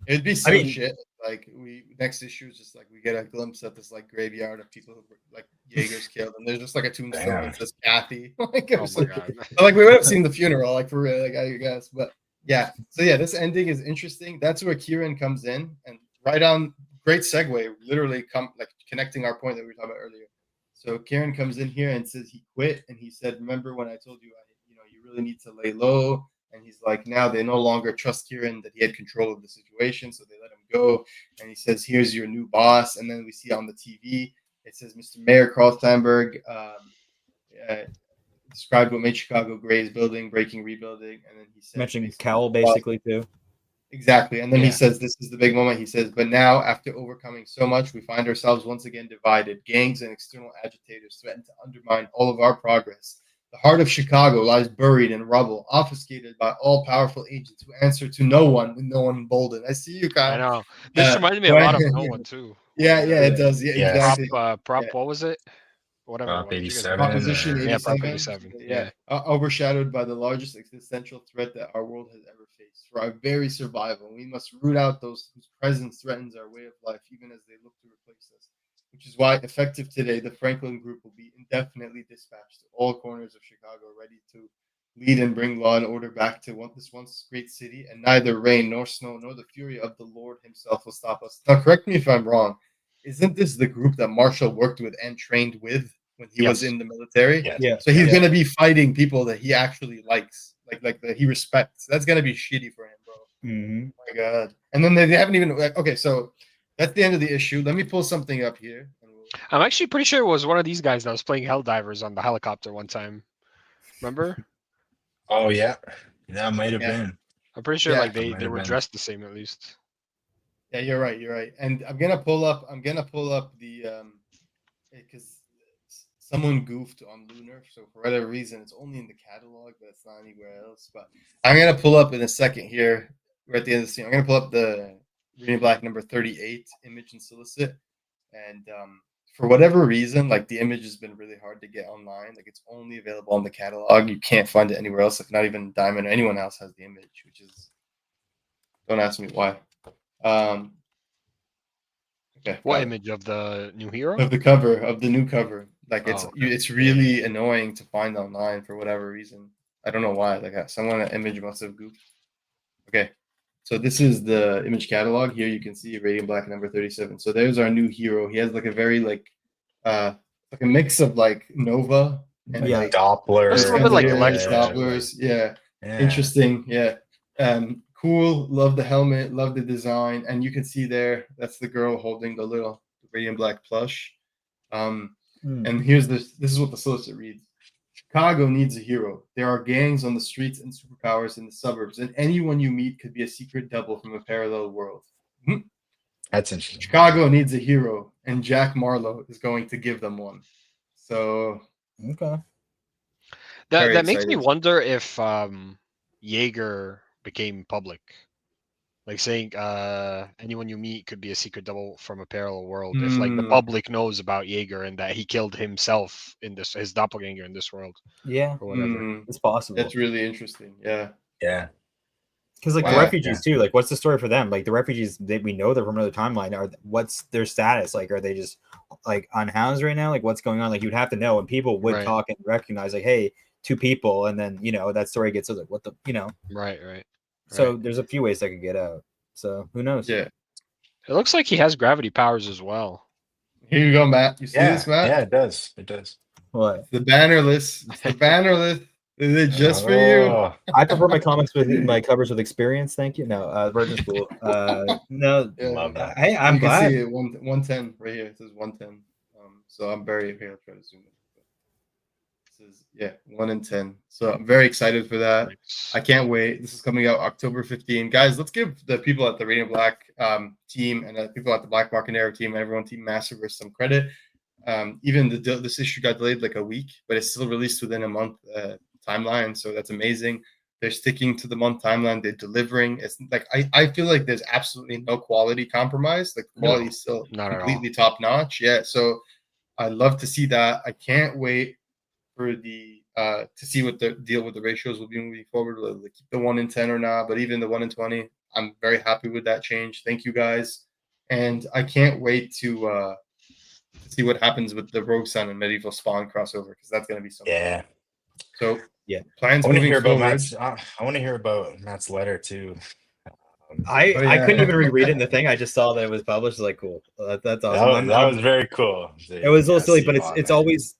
It'd be so mean- shit. Like we next issue is just like we get a glimpse at this like graveyard of people who were like Jaeger's killed, and there's just like a tombstone Damn. that says Kathy. Like, it oh was my like, god. but, like we would have seen the funeral, like for real, like I guess. But yeah, so yeah, this ending is interesting. That's where Kieran comes in, and right on, great segue, literally like connecting our point that we were talking about earlier. So Kieran comes in here and says he quit, and he said, "Remember when I told you, you really need to lay low." And he's like, now they no longer trust Kieran that he had control of the situation, so they let him go. And he says, "Here's your new boss." And then we see on the TV, it says, "Mr. Mayor Carl Steinberg described what made Chicago great: is building, breaking, rebuilding." And then he said, Mentioned basically, Cal basically too. Exactly. And then he Yeah. says, this is the big moment. He says, but now, after overcoming so much, we find ourselves once again divided. Gangs and external agitators threaten to undermine all of our progress. The heart of Chicago lies buried in rubble, obfuscated by all powerful agents who answer to no one with no one emboldened. I see you, I Kyle. know. This reminded me a Brian- lot of No One too. yeah, When, yeah, it does. Yeah, Yeah. exactly. Prop. Yeah. What was it? Whatever. What did you guys call it? 87 Proposition or- Yeah, Prop 87. 87. Yeah. Overshadowed by the largest existential threat that our world has ever faced. For our very survival, we must root out those whose presence threatens our way of life, even as they look to replace us. Which is why, effective today, the Franklin Group will be indefinitely dispatched to all corners of Chicago, ready to lead and bring law and order back to this once great city, and neither rain nor snow nor the fury of the Lord himself will stop us. Now, correct me if I'm wrong. Isn't this the group that Marshall worked with and trained with when he was Yes. in the military? Yeah. Yeah. So he's Yeah. gonna be fighting people that he actually likes, like that he respects. That's gonna be shitty for him, bro. Mm-hmm. Oh my god. And then they haven't even okay. So that's the end of the issue. Let me pull something up here. I'm actually pretty sure it was one of these guys that was playing Helldivers on the helicopter one time. Remember? Oh yeah, that might have Yeah. been. I'm pretty sure Yeah. like That they might they have were been. dressed the same at least. Yeah, you're right. You're right. And I'm gonna pull up the because someone goofed on Lunar, so for whatever reason, it's only in the catalog, but it's not anywhere else. But I'm gonna pull up in a second here. We're at the end of the scene. I'm gonna pull up the Green and Black number 38 image and solicit, and for whatever reason, like the image has been really hard to get online. Like it's only available on the catalog. You can't find it anywhere else. Like not even Diamond or anyone else has the image, which is don't ask me why. Okay, What got it. image of the new hero? Of the cover of the new cover. Like Oh, okay. it's really annoying to find online for whatever reason. I don't know why. Like someone at Image must have goofed. Okay, so this is the Image catalog. Here you can see Radiant Black number 37. So there's our new hero. He has like a very like a mix of like Nova and Yeah. like Doppler. Looks a little bit like earrings, Electro. Dopplers. Yeah, Yeah. interesting. Yeah. Cool. Love the helmet. Love the design. And you can see there, that's the girl holding the little Radiant Black plush. And here's this. This is what the solicit reads: Chicago needs a hero. There are gangs on the streets and superpowers in the suburbs, and anyone you meet could be a secret double from a parallel world. That's interesting. Chicago needs a hero, and Jack Marlowe is going to give them one. So Okay. very That makes me excited. wonder if Jaeger became public. Like saying anyone you meet could be a secret double from a parallel world. If like the public knows about Jaeger and that he killed himself in his doppelganger in this world Yeah. or whatever. It's possible. That's really interesting. Yeah. Yeah. Because like the Wow. refugees too, like what's the story for them? Like the refugees, we know they're from another timeline. What's their status? Like, are they just like unhoused right now? Like, what's going on? Like, you'd have to know, and people would Right. talk and recognize, like, hey, two people, and then that story gets like, what the, Right. So there's a few ways that could get out. So who knows? Yeah. It looks like he has gravity powers as well. Here you go, Matt. You see this, Matt? Yeah, it does. It does. What? The banner list. It's the banner list. Is it just for you? Oh, I prefer my comics with my covers with experience. Thank you. No, Virgin School. No, Yeah. love that. hey, I'm you can glad. see it 110 right here. It says 110. So I'm very here. I'll try to zoom in. This is 1 in 10. So I'm very excited for that. Nice. I can't wait. This is coming out October 15. Guys, let's give the people at the Radiant Black team and the people at the Black Market Arrow team and everyone team Massiveverse some credit. Even this issue got delayed like a week, but it's still released within a month timeline. So that's amazing. They're sticking to the month timeline. They're delivering. It's like I feel like there's absolutely no quality compromise. Like quality is still not at all. completely top notch. Yeah. So I love to see that. I can't wait for the to see what the deal with the ratios will be moving forward. Will they keep the 1 in 10 or not? But even the 1 in 20, I'm very happy with that change. Thank you guys, and I can't wait to see what happens with the Rogue Sun and Medieval Spawn crossover because that's going to be so. Yeah. So yeah, plans I want to moving hear about forward. Matt's. I want to hear about Matt's letter too. I yeah. couldn't even reread it in the thing. I just saw that it was published. Like, cool. That's awesome. That was very cool. It was a little silly, Yes, but Yvonne, it's man. always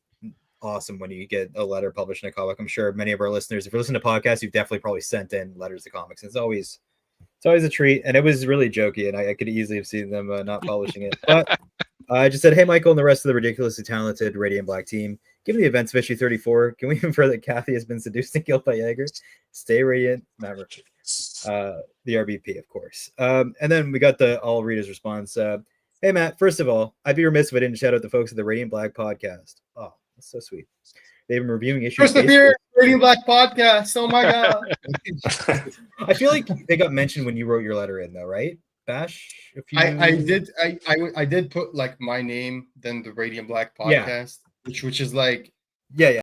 awesome when you get a letter published in a comic. I'm sure many of our listeners, if you're listening to podcasts, you've definitely probably sent in letters to comics. It's always a treat, and it was really jokey, and I could easily have seen them not publishing it. But I just said, hey, Michael, and the rest of the ridiculously talented Radiant Black team, given the events of issue 34, can we infer that Kathy has been seduced and killed by Jaeger? Stay radiant, Maverick. the RBP, of course. And then we got the all readers response. Hey Matt, first of all, I'd be remiss if I didn't shout out the folks at the Radiant Black podcast. Oh, that's so sweet. They've been reviewing issues. Persevere, Radiant Black podcast. Oh my god! I feel like they got mentioned when you wrote your letter in, though, right, Bash? If you... I did put like my name, then the Radiant Black podcast, which is like yeah.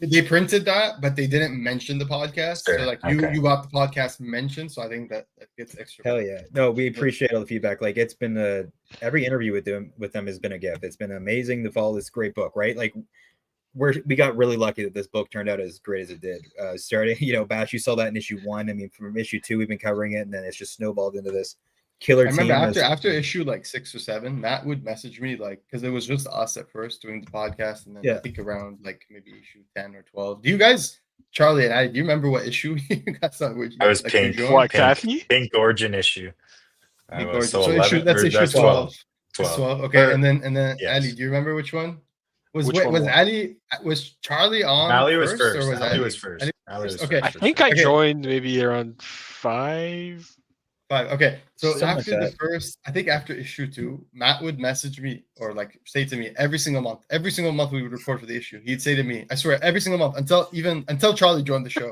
They printed that, but they didn't mention the podcast. Sure. So like you got the podcast mentioned, so I think that gets extra. Hell yeah! No, we appreciate all the feedback. Like it's been every interview with them has been a gift. It's been amazing to follow this great book, right? Like we got really lucky that this book turned out as great as it did. Starting, Bash, you saw that in issue 1. I mean, from issue 2, we've been covering it, and then it's just snowballed into this killer team. I remember after issue like 6 or 7, Matt would message me like because it was just us at first doing the podcast, and then I think around like maybe issue 10 or 12. Do you guys, Charlie and I, do you remember what issue you guys saw? I was like, pink. What, Kathy? Pink origin issue. So that's issue 12. 12. Okay, and then Ali, do you remember which one? Was Charlie on? Ali was first, first. Or was Ali was first. Okay, I think I joined maybe around 5. 5. Okay, so Something after like the that. first, I think after issue 2, Matt would message me or like say to me every single month. Every single month we would record for the issue. He'd say to me, I swear, every single month until Charlie joined the show,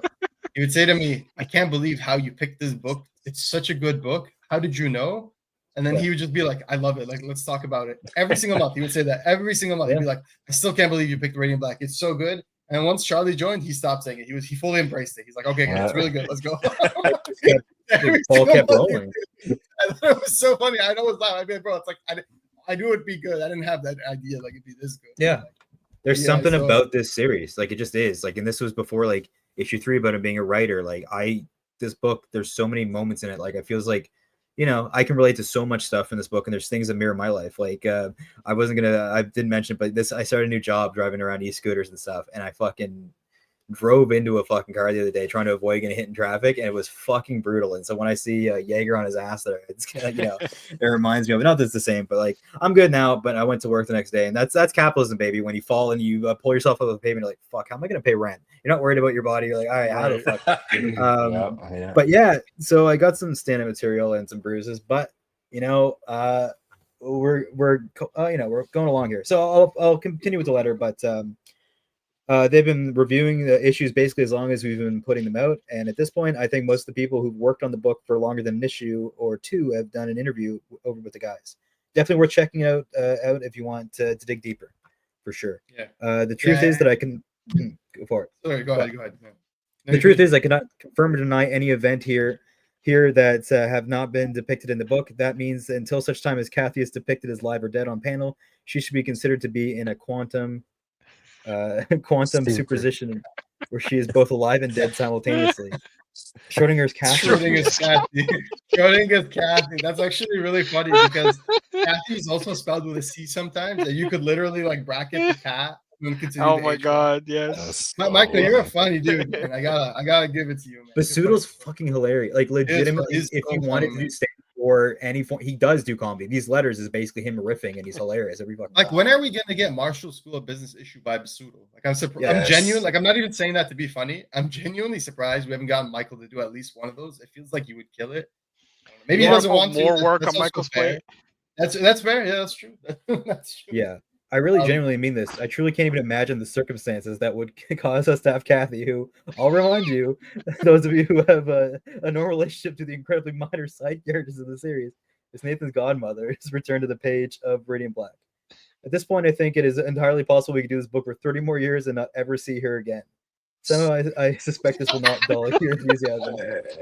he would say to me, "I can't believe how you picked this book. It's such a good book. How did you know?" And then he would just be like, "I love it. Like, let's talk about it." Every single month, he would say that. Every single month, he'd be like, "I still can't believe you picked Radiant Black. It's so good." And once Charlie joined, he stopped saying it. He fully embraced it. He's like, "Okay, good. It's really good. Let's go." Paul kept rolling. I thought it was so funny. I know it's not. I mean, bro, it's like I knew it'd be good. I didn't have that idea like it'd be this good. Yeah, there's something about this series. Like it just is. Like, and this was before like issue 3 about him being a writer. Like this book, there's so many moments in it. Like it feels like, I can relate to so much stuff in this book, and there's things that mirror my life. Like I didn't mention, but I started a new job driving around e-scooters and stuff, and I fucking drove into a fucking car the other day trying to avoid getting hit in traffic, and it was fucking brutal. And so when I see Jaeger on his ass there, it's kind of, it reminds me of it. Not that it's the same, but like I'm good now. But I went to work the next day, and that's capitalism, baby. When you fall and you pull yourself off the pavement, you're like, fuck, how am I gonna pay rent? You're not worried about your body. You're like, all right, how the fuck? But yeah, so I got some stand-up material and some bruises, but we're going along here. So I'll continue with the letter, but they've been reviewing the issues basically as long as we've been putting them out. And at this point, I think most of the people who've worked on the book for longer than an issue or 2 have done an interview over with the guys. Definitely worth checking out if you want to dig deeper, for sure. Yeah. The truth is that I can go for it. Sorry, go ahead. Yeah. The truth is I cannot confirm or deny any event here that have not been depicted in the book. That means that until such time as Kathy is depicted as live or dead on panel, she should be considered to be in a quantum superposition where she is both alive and dead simultaneously. Schrodinger's Kathy. Schrodinger's Kathy. That's actually really funny because Kathy is also spelled with a C sometimes, and you could literally like bracket the cat. Oh my god, yes. Michael, you're a funny dude, man. I gotta give it to you, man. Basuto's fucking hilarious. Like legitimately, if you wanted to do stand or any form, he does do comedy. These letters is basically him riffing, and he's hilarious every fucking time. When are we gonna get Marshall School of Business issued by Basuto? Like I'm surprised. I'm genuine. Like I'm not even saying that to be funny. I'm genuinely surprised we haven't gotten Michael to do at least one of those. It feels like he would kill it. Maybe he doesn't want more work on Michael's plate. That's fair. Yeah, that's true. That's true. Yeah. I really genuinely mean this. I truly can't even imagine the circumstances that would cause us to have Kathy, who, I'll remind you, those of you who have a normal relationship to the incredibly minor side characters of the series, is Nathan's godmother, is returned to the page of Radiant Black. At this point, I think it is entirely possible we could do this book for 30 more years and not ever see her again. Somehow I suspect this will not dull your enthusiasm.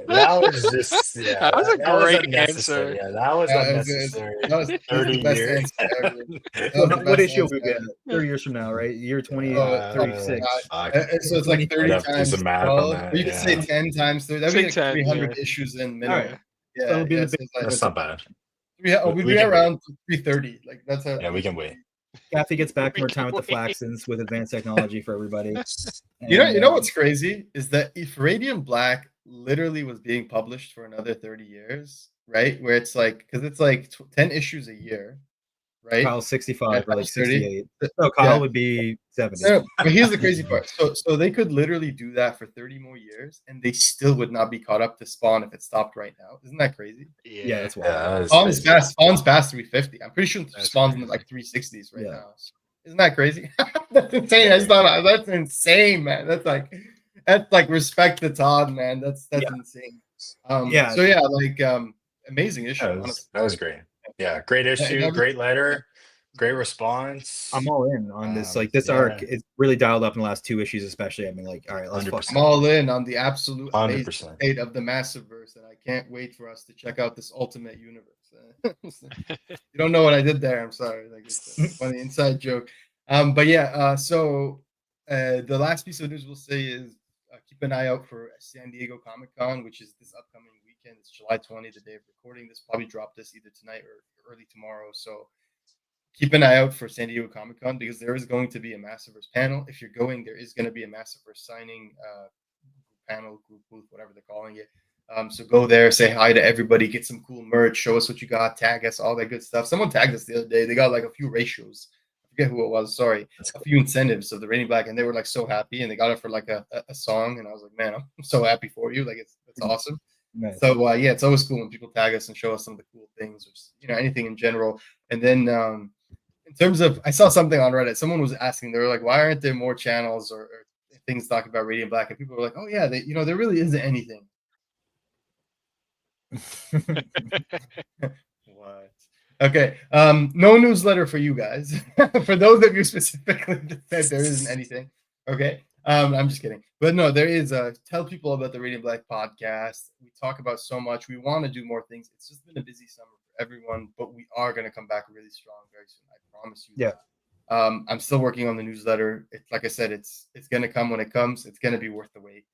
That was just, that was a great answer. Yeah, that was unnecessary. That was 30 the best years. answer What issue will we get? 30 years from now, right? Year 2036. So it's like 30 times 12. You could say 10 times 30. That'd be like 10, 300 issues in minimum. Right. Yeah, That'll be that's not bad. We'd be around 330. Like that's a. Yeah, we can wait. Kathy gets back from her time with the Flaxons with advanced technology for everybody. And, you know what's crazy is that if Radiant Black literally was being published for another 30 years, right? Where it's like, because it's like 10 issues a year, right? Kyle's 65 or like 30. 68. No, Kyle would be 70s. No, but here's the crazy part. So they could literally do that for 30 more years, and they still would not be caught up to Spawn if it stopped right now. Isn't that crazy? Yeah, that's Yeah, wild. that was Spawn's crazy. past. Spawn's past 350. I'm pretty sure That's Spawn's in the crazy. like 360s right Yeah. now. So, isn't that crazy? That's insane. I just thought that's insane, man. That's like respect to Todd, man. That's Yeah. insane. Yeah. So yeah, like amazing issue. That was, Honestly. that was great. Yeah, great issue, every- great letter, great response. I'm all in on this. Like this Yeah. arc, it's really dialed up in the last 2 issues, especially. I mean, like, all right, let's fuck. 100%. I'm all in on the absolute amazing 100%. state of the Massiveverse, and I can't wait for us to check out this ultimate universe. You don't know what I did there. I'm sorry. Like it's a funny inside joke. But yeah. So the last piece of news we'll say is keep an eye out for San Diego Comic-Con, which is this upcoming weekend. It's July 20, the day of recording. This probably drop this either tonight or early tomorrow. So keep an eye out for San Diego Comic-Con because there is going to be a Massiveverse panel. If you're going, there is going to be a Massiveverse signing panel, group booth, whatever they're calling it. So go there, say hi to everybody, get some cool merch, show us what you got, tag us, all that good stuff. Someone tagged us the other day. They got like a few ratios. I forget who it was. Sorry, a few incentives of the Radiant Black, and they were like so happy, and they got it for like a song, and I was like, man, I'm so happy for you. Like it's awesome. Nice. So yeah, it's always cool when people tag us and show us some of the cool things, or anything in general. And then in terms of, I saw something on Reddit. Someone was asking, they were like, why aren't there more channels or things talking about Radiant Black? And people were like, oh yeah, there really isn't anything. What? Okay. No newsletter for you guys. For those of you specifically that said there isn't anything. Okay. I'm just kidding. But no, there is tell people about the Radiant Black podcast. We talk about so much. We want to do more things. It's just been a busy summer for everyone, but we are going to come back really strong very soon. I promise you. Yeah. That. I'm still working on the newsletter. Like I said, it's going to come when it comes. It's going to be worth the wait.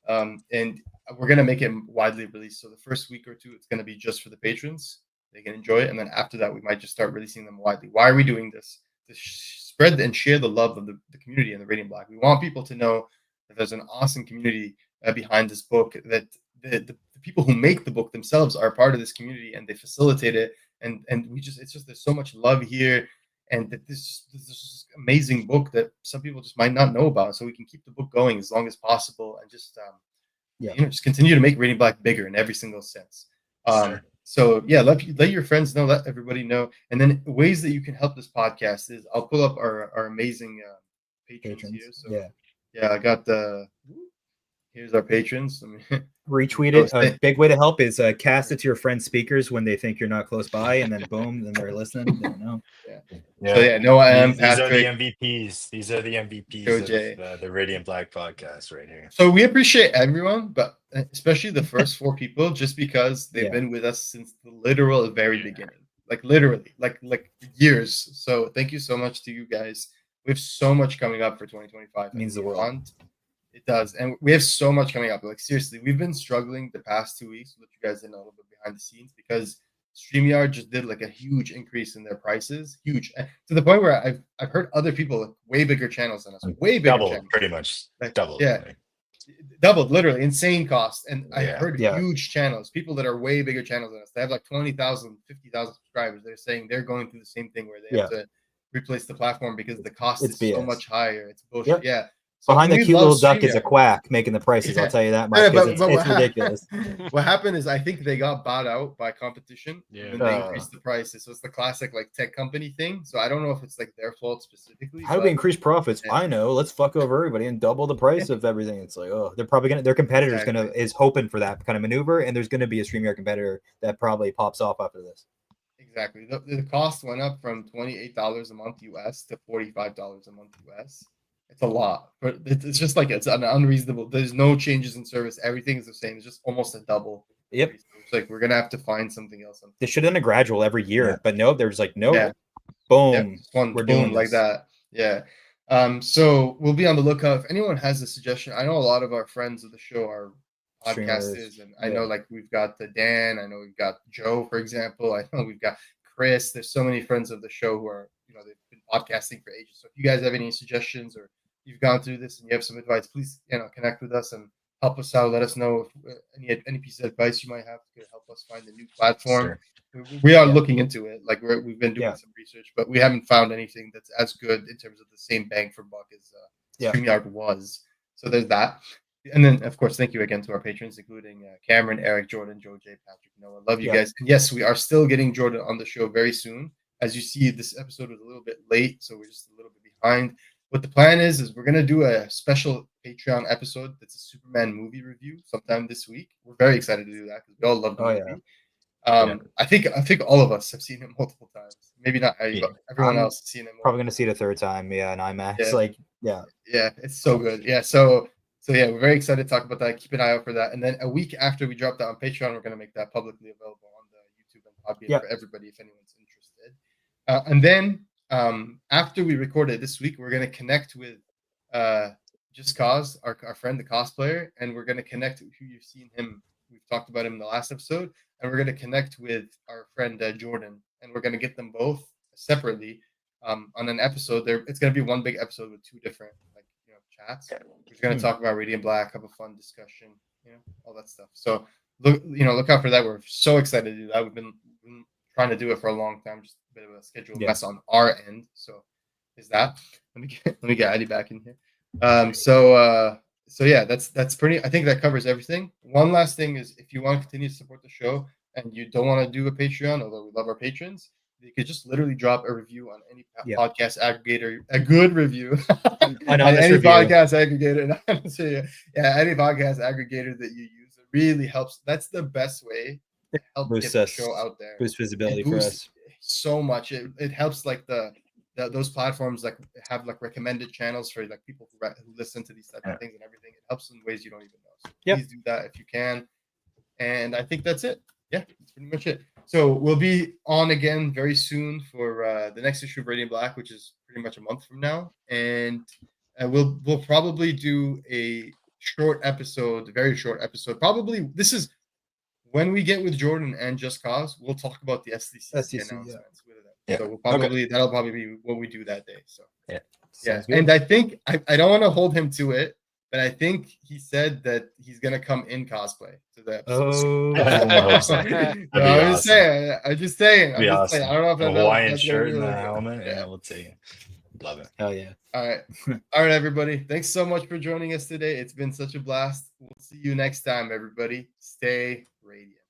And we're going to make it widely released. So the first week or two, it's going to be just for the patrons. They can enjoy it. And then after that, we might just start releasing them widely. Why are we doing this? To spread and share the love of the community and the Radiant Black. We want people to know that there's an awesome community behind this book, that the people who make the book themselves are part of this community and they facilitate it. And it's just, there's so much love here. And that this amazing book that some people just might not know about. So we can keep the book going as long as possible and just, just continue to make Radiant Black bigger in every single sense. Sure. So yeah, let your friends know, let everybody know. And then ways that you can help this podcast is I'll pull up our amazing patrons here. So yeah, I got here's our patrons. Retweet it. A big way to help is cast it to your friends' speakers when they think you're not close by, and then boom, then they're listening. They don't know. Yeah. So yeah, no, I am Patrick. These are the MVPs. These are the MVPs of the Radiant Black podcast right here. So we appreciate everyone, but especially the first 4 people, just because they've been with us since the literal very beginning, like literally, like years. So thank you so much to you guys. We have so much coming up for 2025. It means the world. It does. And we have so much coming up. Like seriously, we've been struggling the past 2 weeks. Let you guys in a little bit behind the scenes because StreamYard just did like a huge increase in their prices, huge, to the point where I've heard other people with way bigger channels than us, way bigger doubled, channels. pretty much doubled. Yeah, doubled, literally insane cost. And I heard huge channels, people that are way bigger channels than us. They have like 20,000, 50,000 subscribers. They're saying they're going through the same thing where they have to replace the platform because the cost is so much higher. It's bullshit. Yeah. So behind the cute little duck is a quack making the prices. I'll tell you that much. But it's ridiculous. What happened is I think they got bought out by competition. Yeah. And they increased the prices. So it's the classic like tech company thing. So I don't know if it's like their fault specifically. How do we increase profits? I know. Let's fuck over everybody and double the price of everything. It's like, oh, they're probably their competitor's is hoping for that kind of maneuver, and there's gonna be a StreamYard competitor that probably pops off after this. Exactly. The cost went up from $28 a month US to $45 a month US. It's a lot, but it's just like it's an unreasonable. There's no changes in service. Everything is the same. It's just almost a double. Yep. It's like we're gonna have to find something else. They should have done a gradual every year, but no, there's like no, boom, we're doing like that. Yeah. So we'll be on the lookout. If anyone has a suggestion, I know a lot of our friends of the show are podcasters, and I know like we've got Dan. I know we've got Joe, for example. I know we've got Chris. There's so many friends of the show who are they've been podcasting for ages. So if you guys have any suggestions or you've gone through this and you have some advice, please connect with us and help us out. Let us know if any piece of advice you might have to help us find a new platform. Sure. We are looking into it. Like we've been doing Yeah. some research, but we haven't found anything that's as good in terms of the same bang for buck as Yeah. StreamYard was. So there's that. And then, of course, thank you again to our patrons, including Cameron, Eric, Jordan, Joe J, Patrick, Noah. Love you Yeah. guys. And yes, we are still getting Jordan on the show very soon. As you see, this episode was a little bit late, so we're just a little bit behind. What the plan is we're going to do a special Patreon episode that's a Superman movie review sometime this week. We're very excited to do that because we all love the movie. yeah. I think all of us have seen it multiple times. Maybe not Harry, Yeah. but everyone I'm else has seen it. Probably gonna see it a third time. Yeah, in IMAX. Yeah. Like, yeah. Yeah, it's so good. Yeah, so yeah, we're very excited to talk about that. Keep an eye out for that. And then a week after we drop that on Patreon, we're going to make that publicly available on the YouTube and Podbean Yeah. for everybody if anyone's interested. And then after we record it this week, we're going to connect with Just Cause, our friend, the cosplayer, and we're going to connect who you've seen him. We've talked about him in the last episode, and we're going to connect with our friend Jordan, and we're going to get them both separately on an episode. It's going to be one big episode with two different chats. We're going to talk about Radiant Black, have a fun discussion, all that stuff. So look out for that. We're so excited to do that. We've been trying to do it for a long time, just a bit of a schedule mess on our end. So is that let me get Eddie back in here. So yeah, that's pretty. I think that covers everything. One last thing is if you want to continue to support the show and you don't want to do a Patreon, although we love our patrons, you could just literally drop a review on any podcast aggregator, a good review on any podcast aggregator. Any podcast aggregator that you use. It really helps. That's the best way to help get the show out there. Boost visibility for us. So much. It helps like those platforms like have like recommended channels for like people who listen to these type of things and everything. It helps in ways you don't even know. So please do that if you can. And I think that's it. Yeah, that's pretty much it. So we'll be on again very soon for the next issue of Radiant Black, which is pretty much a month from now, and we'll probably do a short episode, very short episode. Probably this is when we get with Jordan and Just Cause. We'll talk about the SDC announcements with them. Yeah. So that'll probably be what we do that day. So yeah. And I think I don't want to hold him to it. But I think he said that he's gonna come in cosplay to the episode. I'm just saying. I don't know if a Hawaiian shirt and a helmet. Yeah, we'll take it. Love it. Hell yeah. All right, everybody. Thanks so much for joining us today. It's been such a blast. We'll see you next time, everybody. Stay radiant.